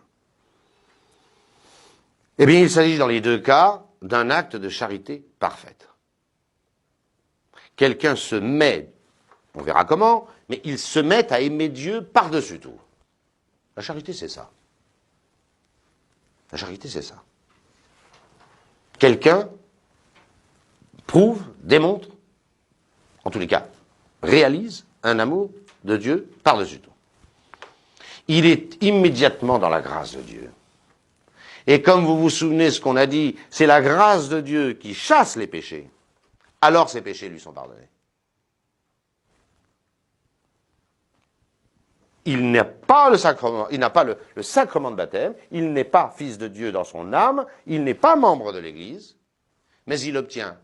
Eh bien, il s'agit dans les 2 cas d'un acte de charité parfaite. Quelqu'un se met, on verra comment, mais il se met à aimer Dieu par-dessus tout. La charité, c'est ça. La charité, c'est ça. Quelqu'un prouve, démontre, en tous les cas, réalise un amour de Dieu par-dessus tout. Il est immédiatement dans la grâce de Dieu. Et comme vous vous souvenez ce qu'on a dit, c'est la grâce de Dieu qui chasse les péchés, alors ces péchés lui sont pardonnés. Il n'a pas le sacrement, il n'a pas le sacrement de baptême, il n'est pas fils de Dieu dans son âme, il n'est pas membre de l'Église, mais il obtient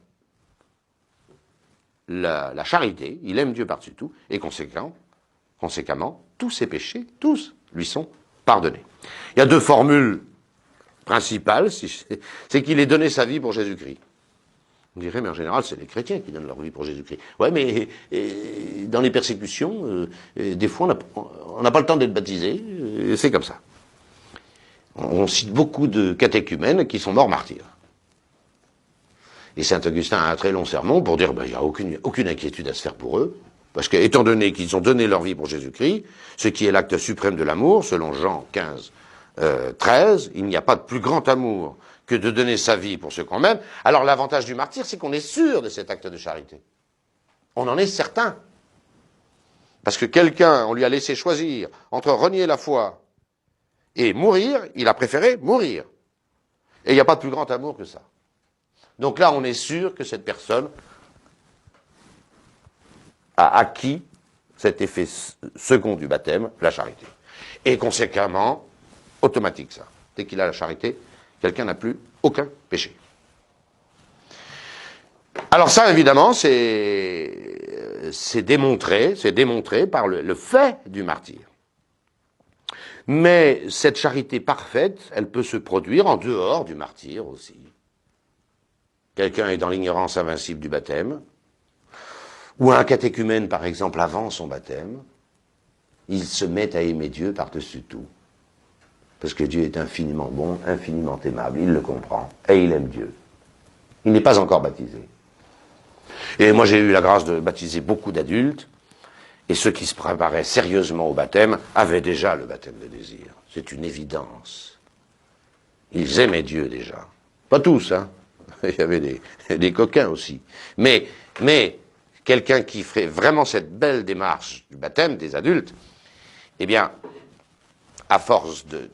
la charité, il aime Dieu par-dessus tout, et conséquemment, tous ses péchés, tous, lui sont pardonnés. Il y a 2 formules principales, c'est qu'il ait donné sa vie pour Jésus-Christ. On dirait, mais en général, c'est les chrétiens qui donnent leur vie pour Jésus-Christ. Ouais, mais dans les persécutions, des fois, on n'a pas le temps d'être baptisé, c'est comme ça. On cite beaucoup de catéchumènes qui sont morts martyrs. Et saint Augustin a un très long sermon pour dire il n'y a aucune inquiétude à se faire pour eux, parce que, étant donné qu'ils ont donné leur vie pour Jésus-Christ, ce qui est l'acte suprême de l'amour, selon Jean 15, 13, il n'y a pas de plus grand amour que de donner sa vie pour ceux qu'on aime. Alors l'avantage du martyr, c'est qu'on est sûr de cet acte de charité. On en est certain. Parce que quelqu'un, on lui a laissé choisir entre renier la foi et mourir, il a préféré mourir. Et il n'y a pas de plus grand amour que ça. Donc là, on est sûr que cette personne a acquis cet effet second du baptême, la charité. Et conséquemment, automatique ça. Dès qu'il a la charité, quelqu'un n'a plus aucun péché. Alors ça, évidemment, c'est démontré par le fait du martyr. Mais cette charité parfaite, elle peut se produire en dehors du martyr aussi. Quelqu'un est dans l'ignorance invincible du baptême, ou un catéchumène, par exemple, avant son baptême, il se met à aimer Dieu par-dessus tout. Parce que Dieu est infiniment bon, infiniment aimable, il le comprend, et il aime Dieu. Il n'est pas encore baptisé. Et moi j'ai eu la grâce de baptiser beaucoup d'adultes, et ceux qui se préparaient sérieusement au baptême avaient déjà le baptême de désir. C'est une évidence. Ils aimaient Dieu déjà. Pas tous, hein. Il y avait des coquins aussi. Mais quelqu'un qui ferait vraiment cette belle démarche du baptême des adultes, eh bien, à force de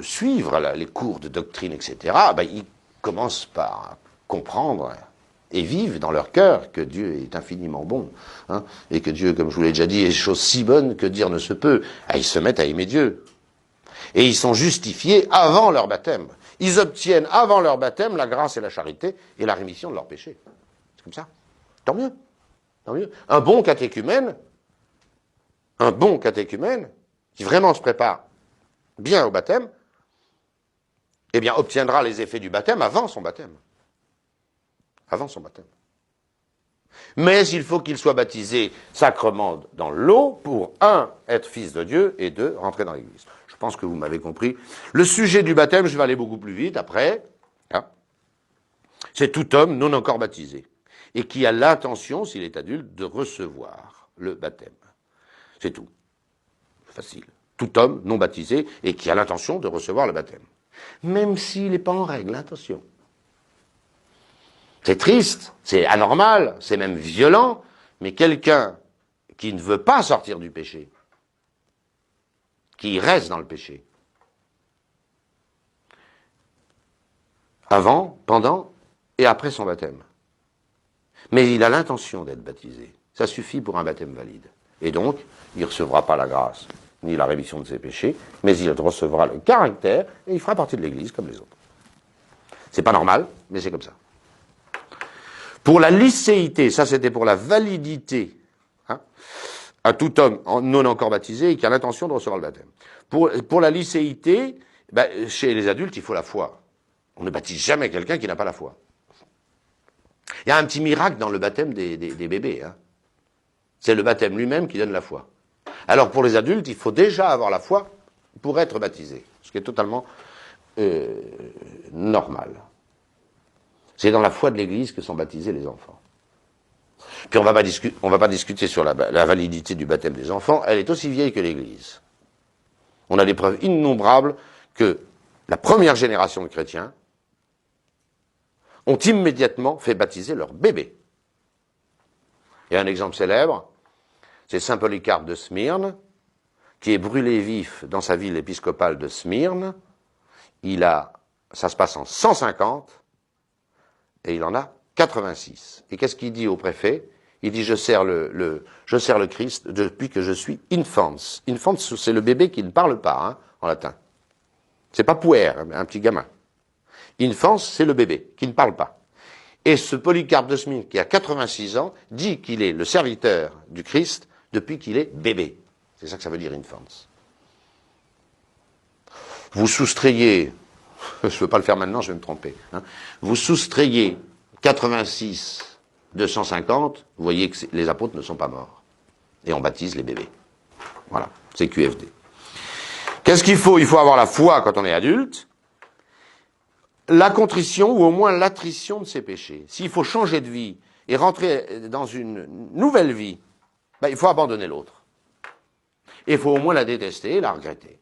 suivre les cours de doctrine, etc., ils commencent par comprendre et vivent dans leur cœur que Dieu est infiniment bon, hein, et que Dieu, comme je vous l'ai déjà dit, est chose si bonne que dire ne se peut. Ils se mettent à aimer Dieu. Et ils sont justifiés avant leur baptême. Ils obtiennent avant leur baptême la grâce et la charité et la rémission de leurs péchés. C'est comme ça. Tant mieux. Tant mieux. Un bon catéchumène, qui vraiment se prépare bien au baptême, eh bien, obtiendra les effets du baptême avant son baptême. Avant son baptême. Mais il faut qu'il soit baptisé sacrement dans l'eau pour, un, être fils de Dieu, et deux, rentrer dans l'Église. Je pense que vous m'avez compris. Le sujet du baptême, je vais aller beaucoup plus vite après. Hein, c'est tout homme non encore baptisé, et qui a l'intention, s'il est adulte, de recevoir le baptême. C'est tout. Facile. Tout homme non baptisé, et qui a l'intention de recevoir le baptême. Même s'il n'est pas en règle, attention. C'est triste, c'est anormal, c'est même violent, mais quelqu'un qui ne veut pas sortir du péché, qui reste dans le péché, avant, pendant et après son baptême, mais il a l'intention d'être baptisé, ça suffit pour un baptême valide. Et donc, il ne recevra pas la grâce, ni la rémission de ses péchés, mais il recevra le caractère, et il fera partie de l'Église comme les autres. C'est pas normal, mais c'est comme ça. Pour la licéité, ça c'était pour la validité, hein, à tout homme non encore baptisé et qui a l'intention de recevoir le baptême. Pour la licéité, chez les adultes, il faut la foi. On ne baptise jamais quelqu'un qui n'a pas la foi. Il y a un petit miracle dans le baptême des bébés. Hein. C'est le baptême lui-même qui donne la foi. Alors pour les adultes, il faut déjà avoir la foi pour être baptisé, ce qui est totalement normal. C'est dans la foi de l'Église que sont baptisés les enfants. Puis on va pas discuter sur la validité du baptême des enfants, elle est aussi vieille que l'Église. On a des preuves innombrables que la première génération de chrétiens ont immédiatement fait baptiser leur bébé. Il y a un exemple célèbre, c'est saint Polycarpe de Smyrne, qui est brûlé vif dans sa ville épiscopale de Smyrne. Ça se passe en 150, et il en a 86. Et qu'est-ce qu'il dit au préfet? Il dit, je sers le Christ depuis que je suis infans. Infans, c'est le bébé qui ne parle pas, hein, en latin. C'est pas puer, un petit gamin. Infans, c'est le bébé qui ne parle pas. Et ce Polycarpe de Smyrne, qui a 86 ans, dit qu'il est le serviteur du Christ depuis qu'il est bébé. C'est ça que ça veut dire, infants. Vous soustrayez, je ne veux pas le faire maintenant, je vais me tromper, hein, vous soustrayez 86 de 150, vous voyez que les apôtres ne sont pas morts. Et on baptise les bébés. Voilà, c'est QFD. Qu'est-ce qu'il faut? Il faut avoir la foi quand on est adulte, la contrition ou au moins l'attrition de ses péchés. S'il faut changer de vie et rentrer dans une nouvelle vie, ben, il faut abandonner l'autre. Et il faut au moins la détester et la regretter.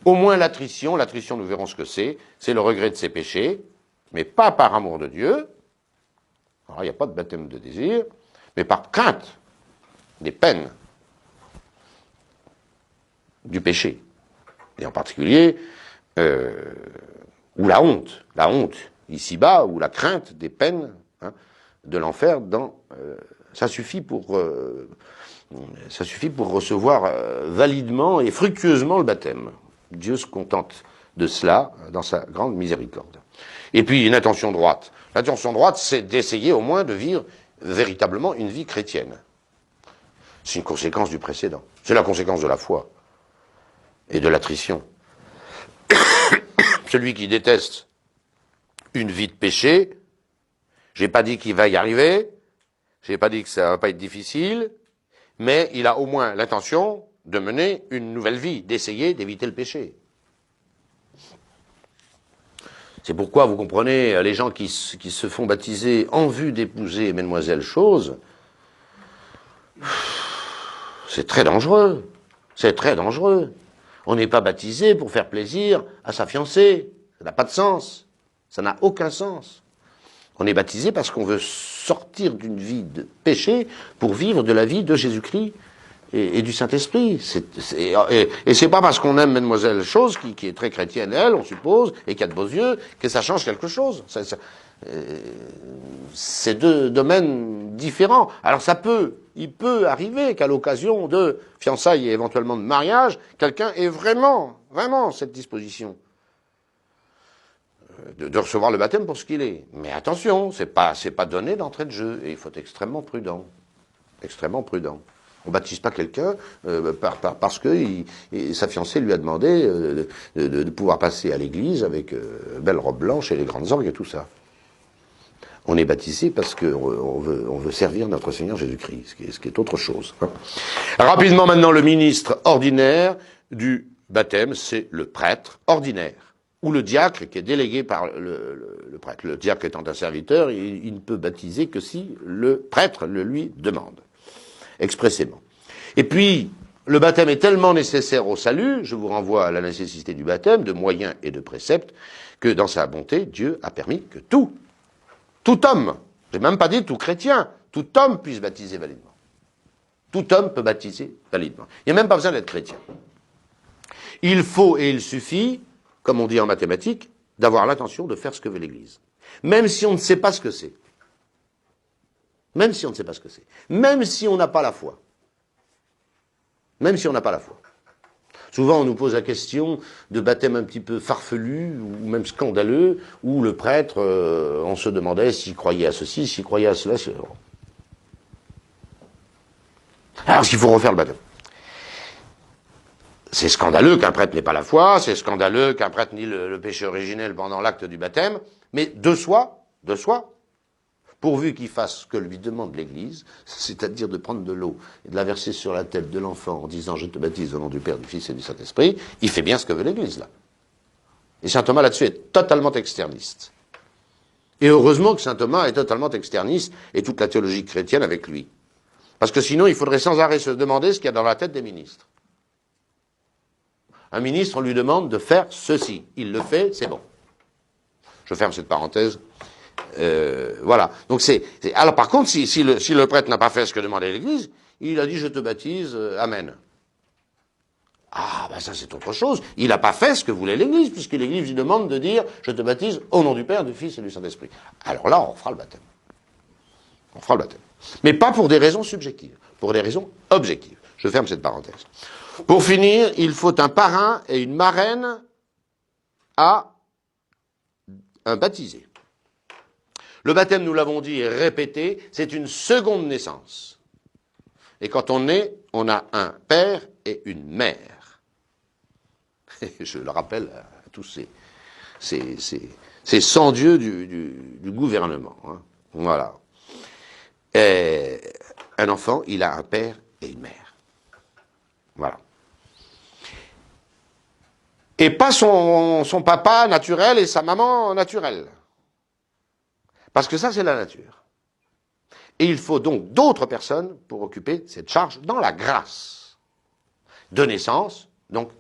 Au moins l'attrition, nous verrons ce que c'est le regret de ses péchés, mais pas par amour de Dieu. Alors il n'y a pas de baptême de désir, mais par crainte des peines du péché. Et en particulier, ou la honte, ici-bas, ou la crainte des peines de l'enfer, ça suffit pour recevoir validement et fructueusement le baptême. Dieu se contente de cela dans sa grande miséricorde. Et puis une intention droite. L'intention droite, c'est d'essayer au moins de vivre véritablement une vie chrétienne. C'est une conséquence du précédent. C'est la conséquence de la foi et de l'attrition. Celui qui déteste une vie de péché, j'ai pas dit qu'il va y arriver, j'ai pas dit que ça va pas être difficile, mais il a au moins l'intention de mener une nouvelle vie, d'essayer d'éviter le péché. C'est pourquoi, vous comprenez, les gens qui se font baptiser en vue d'épouser Mademoiselle Chose, c'est très dangereux. C'est très dangereux. On n'est pas baptisé pour faire plaisir à sa fiancée. Ça n'a pas de sens. Ça n'a aucun sens. On est baptisé parce qu'on veut sortir d'une vie de péché pour vivre de la vie de Jésus-Christ et du Saint-Esprit. Et c'est pas parce qu'on aime Mademoiselle Chose, qui est très chrétienne, elle, on suppose, et qui a de beaux yeux, que ça change quelque chose. C'est deux domaines différents. Alors il peut arriver qu'à l'occasion de fiançailles et éventuellement de mariage, quelqu'un ait vraiment cette disposition de recevoir le baptême pour ce qu'il est. Mais attention, c'est pas donné d'entrée de jeu, et il faut être extrêmement prudent. Extrêmement prudent. On baptise pas quelqu'un parce que sa fiancée lui a demandé de pouvoir passer à l'église avec belle robe blanche et les grandes orgues et tout ça. On est baptisé parce qu'on veut servir notre Seigneur Jésus-Christ, ce qui est autre chose. Rapidement maintenant, le ministre ordinaire du baptême, c'est le prêtre ordinaire, ou le diacre qui est délégué par le prêtre. Le diacre étant un serviteur, il ne peut baptiser que si le prêtre le lui demande, expressément. Et puis, le baptême est tellement nécessaire au salut, je vous renvoie à la nécessité du baptême, de moyens et de préceptes, que dans sa bonté, Dieu a permis que tout homme, j'ai même pas dit tout chrétien, tout homme puisse baptiser validement. Tout homme peut baptiser validement. Il n'y a même pas besoin d'être chrétien. Il faut et il suffit, comme on dit en mathématiques, d'avoir l'intention de faire ce que veut l'Église. Même si on ne sait pas ce que c'est. Même si on ne sait pas ce que c'est. Même si on n'a pas la foi. Même si on n'a pas la foi. Souvent, on nous pose la question de baptême un petit peu farfelu, ou même scandaleux, où le prêtre, on se demandait s'il croyait à ceci, s'il croyait à cela. Alors, est-ce qu'il faut refaire le baptême? C'est scandaleux qu'un prêtre n'ait pas la foi, c'est scandaleux qu'un prêtre nie le péché originel pendant l'acte du baptême, mais de soi, pourvu qu'il fasse ce que lui demande l'Église, c'est-à-dire de prendre de l'eau et de la verser sur la tête de l'enfant en disant « Je te baptise au nom du Père, du Fils et du Saint-Esprit », il fait bien ce que veut l'Église, là. Et saint Thomas, là-dessus, est totalement externiste. Et heureusement que saint Thomas est totalement externiste, et toute la théologie chrétienne avec lui. Parce que sinon, il faudrait sans arrêt se demander ce qu'il y a dans la tête des ministres. Un ministre, on lui demande de faire ceci. Il le fait, c'est bon. Je ferme cette parenthèse. Voilà. Donc alors par contre, si le prêtre n'a pas fait ce que demandait l'Église, il a dit je te baptise, amen. Ah ben ça c'est autre chose. Il n'a pas fait ce que voulait l'Église, puisque l'Église lui demande de dire je te baptise au nom du Père, du Fils et du Saint-Esprit. Alors là, on fera le baptême. On fera le baptême. Mais pas pour des raisons subjectives, pour des raisons objectives. Je ferme cette parenthèse. Pour finir, il faut un parrain et une marraine à un baptisé. Le baptême, nous l'avons dit et répété, c'est une seconde naissance. Et quand on naît, on a un père et une mère. Et je le rappelle à tous ces sans-dieux du gouvernement. Hein. Voilà. Et un enfant, il a un père et une mère. Voilà. Et pas son papa naturel et sa maman naturelle. Parce que ça, c'est la nature. Et il faut donc d'autres personnes pour occuper cette charge dans la grâce de naissance, donc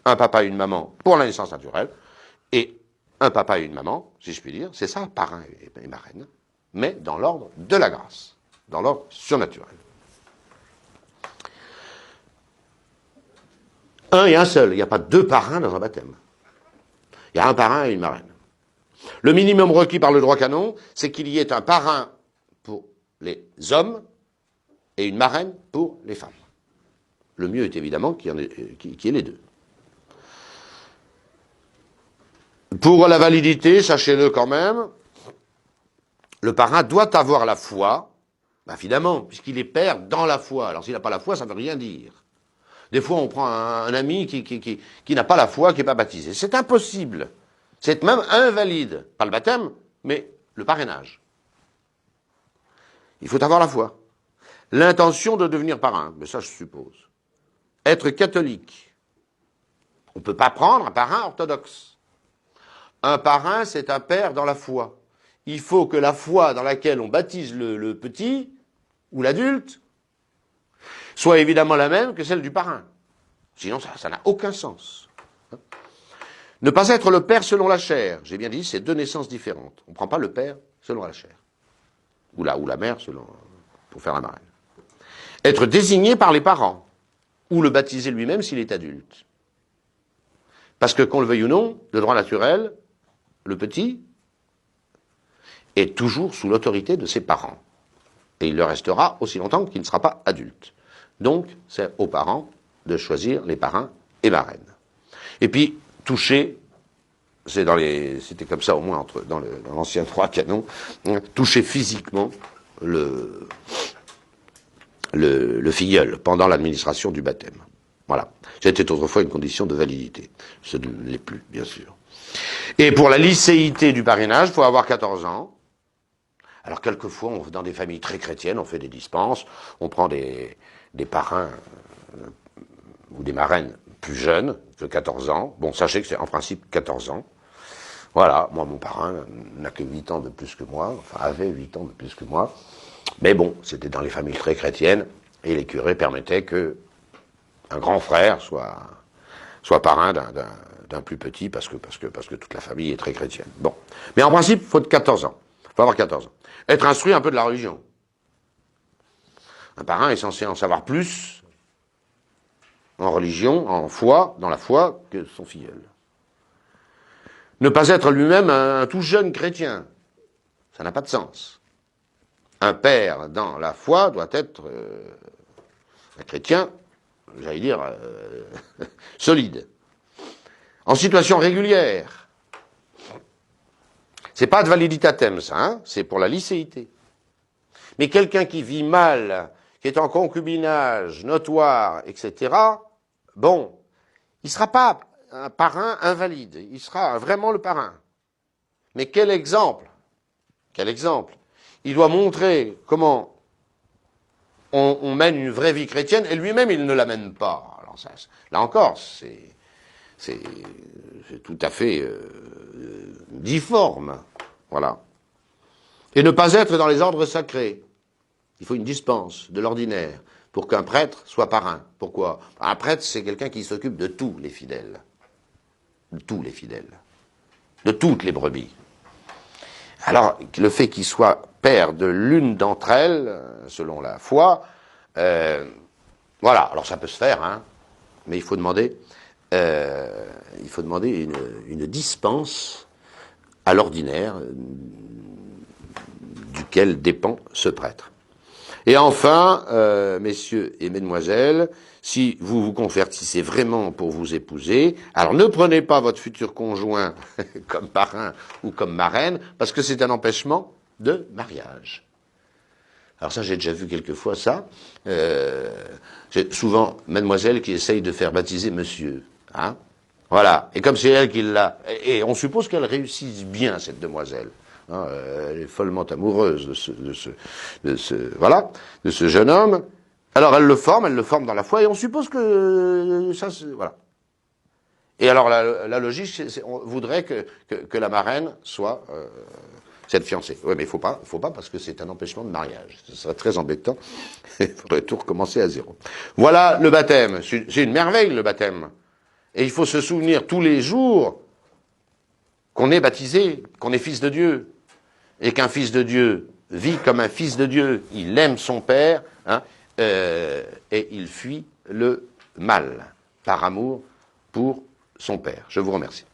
un papa et une maman pour la naissance naturelle, et un papa et une maman, si je puis dire, c'est ça, parrain et marraine, mais dans l'ordre de la grâce, dans l'ordre surnaturel. Un et un seul, il n'y a pas deux parrains dans un baptême. Il y a un parrain et une marraine. Le minimum requis par le droit canon, c'est qu'il y ait un parrain pour les hommes et une marraine pour les femmes. Le mieux est évidemment qu'il y ait les deux. Pour la validité, sachez-le quand même, le parrain doit avoir la foi, évidemment, puisqu'il est père dans la foi. Alors s'il n'a pas la foi, ça ne veut rien dire. Des fois, on prend un ami qui n'a pas la foi, qui n'est pas baptisé. C'est impossible. C'est même invalide. Pas le baptême, mais le parrainage. Il faut avoir la foi. L'intention de devenir parrain, mais ça je suppose. Être catholique. On ne peut pas prendre un parrain orthodoxe. Un parrain, c'est un père dans la foi. Il faut que la foi dans laquelle on baptise le petit ou l'adulte soit évidemment la même que celle du parrain. Sinon, ça n'a aucun sens. Ne pas être le père selon la chair. J'ai bien dit, c'est deux naissances différentes. On ne prend pas le père selon la chair. Ou la mère selon, pour faire la marraine. Être désigné par les parents. Ou le baptiser lui-même s'il est adulte. Parce que, qu'on le veuille ou non, de droit naturel, le petit est toujours sous l'autorité de ses parents. Et il le restera aussi longtemps qu'il ne sera pas adulte. Donc, c'est aux parents de choisir les parrains et marraines. Et puis, toucher, c'était comme ça au moins dans l'ancien droit canon, toucher physiquement le filleul pendant l'administration du baptême. Voilà. C'était autrefois une condition de validité. Ce ne l'est plus, bien sûr. Et pour la licéité du parrainage, il faut avoir 14 ans. Alors, quelquefois, dans des familles très chrétiennes, on fait des dispenses, on prend des parrains ou des marraines plus jeunes, de 14 ans. Bon, sachez que c'est en principe 14 ans. Voilà, moi, mon parrain n'a que 8 ans de plus que moi, enfin, avait 8 ans de plus que moi. Mais bon, c'était dans les familles très chrétiennes, et les curés permettaient que un grand frère soit parrain d'un plus petit, parce que toute la famille est très chrétienne. Bon. Mais en principe, il faut 14 ans. Il faut avoir 14 ans. Être instruit un peu de la religion. Un parrain est censé en savoir plus en religion, en foi, dans la foi, que son filleul. Ne pas être lui-même un tout jeune chrétien. Ça n'a pas de sens. Un père dans la foi doit être un chrétien, j'allais dire, solide. En situation régulière. C'est pas de validitatem, ça, hein, c'est pour la licéité. Mais quelqu'un qui vit mal, qui est en concubinage notoire, etc., bon, il ne sera pas un parrain invalide, il sera vraiment le parrain. Mais quel exemple? Quel exemple? Il doit montrer comment on mène une vraie vie chrétienne, et lui-même, il ne la mène pas. Alors ça, là encore, c'est tout à fait difforme. Voilà. Et ne pas être dans les ordres sacrés. Il faut une dispense de l'ordinaire pour qu'un prêtre soit parrain. Pourquoi? Un prêtre, c'est quelqu'un qui s'occupe de tous les fidèles. De tous les fidèles. De toutes les brebis. Alors, le fait qu'il soit père de l'une d'entre elles, selon la foi, voilà. Alors ça peut se faire, hein, mais il faut demander une dispense à l'ordinaire duquel dépend ce prêtre. Et enfin, messieurs et mesdemoiselles, si vous vous convertissez vraiment pour vous épouser, alors ne prenez pas votre futur conjoint comme parrain ou comme marraine, parce que c'est un empêchement de mariage. Alors ça, j'ai déjà vu quelquefois ça. J'ai souvent mademoiselle qui essaye de faire baptiser monsieur. Hein, voilà. Et comme c'est elle qui l'a... Et on suppose qu'elle réussisse bien, cette demoiselle. Hein, elle est follement amoureuse de ce jeune homme. Alors elle le forme dans la foi, et on suppose que ça, voilà. Et alors la logique, on voudrait que la marraine soit cette fiancée. Oui, mais il faut pas parce que c'est un empêchement de mariage. Ce serait très embêtant. Il faudrait tout recommencer à zéro. Voilà le baptême. C'est une merveille, le baptême. Et il faut se souvenir tous les jours qu'on est baptisé, qu'on est fils de Dieu. Et qu'un fils de Dieu vit comme un fils de Dieu. Il aime son père, hein, et il fuit le mal par amour pour son père. Je vous remercie.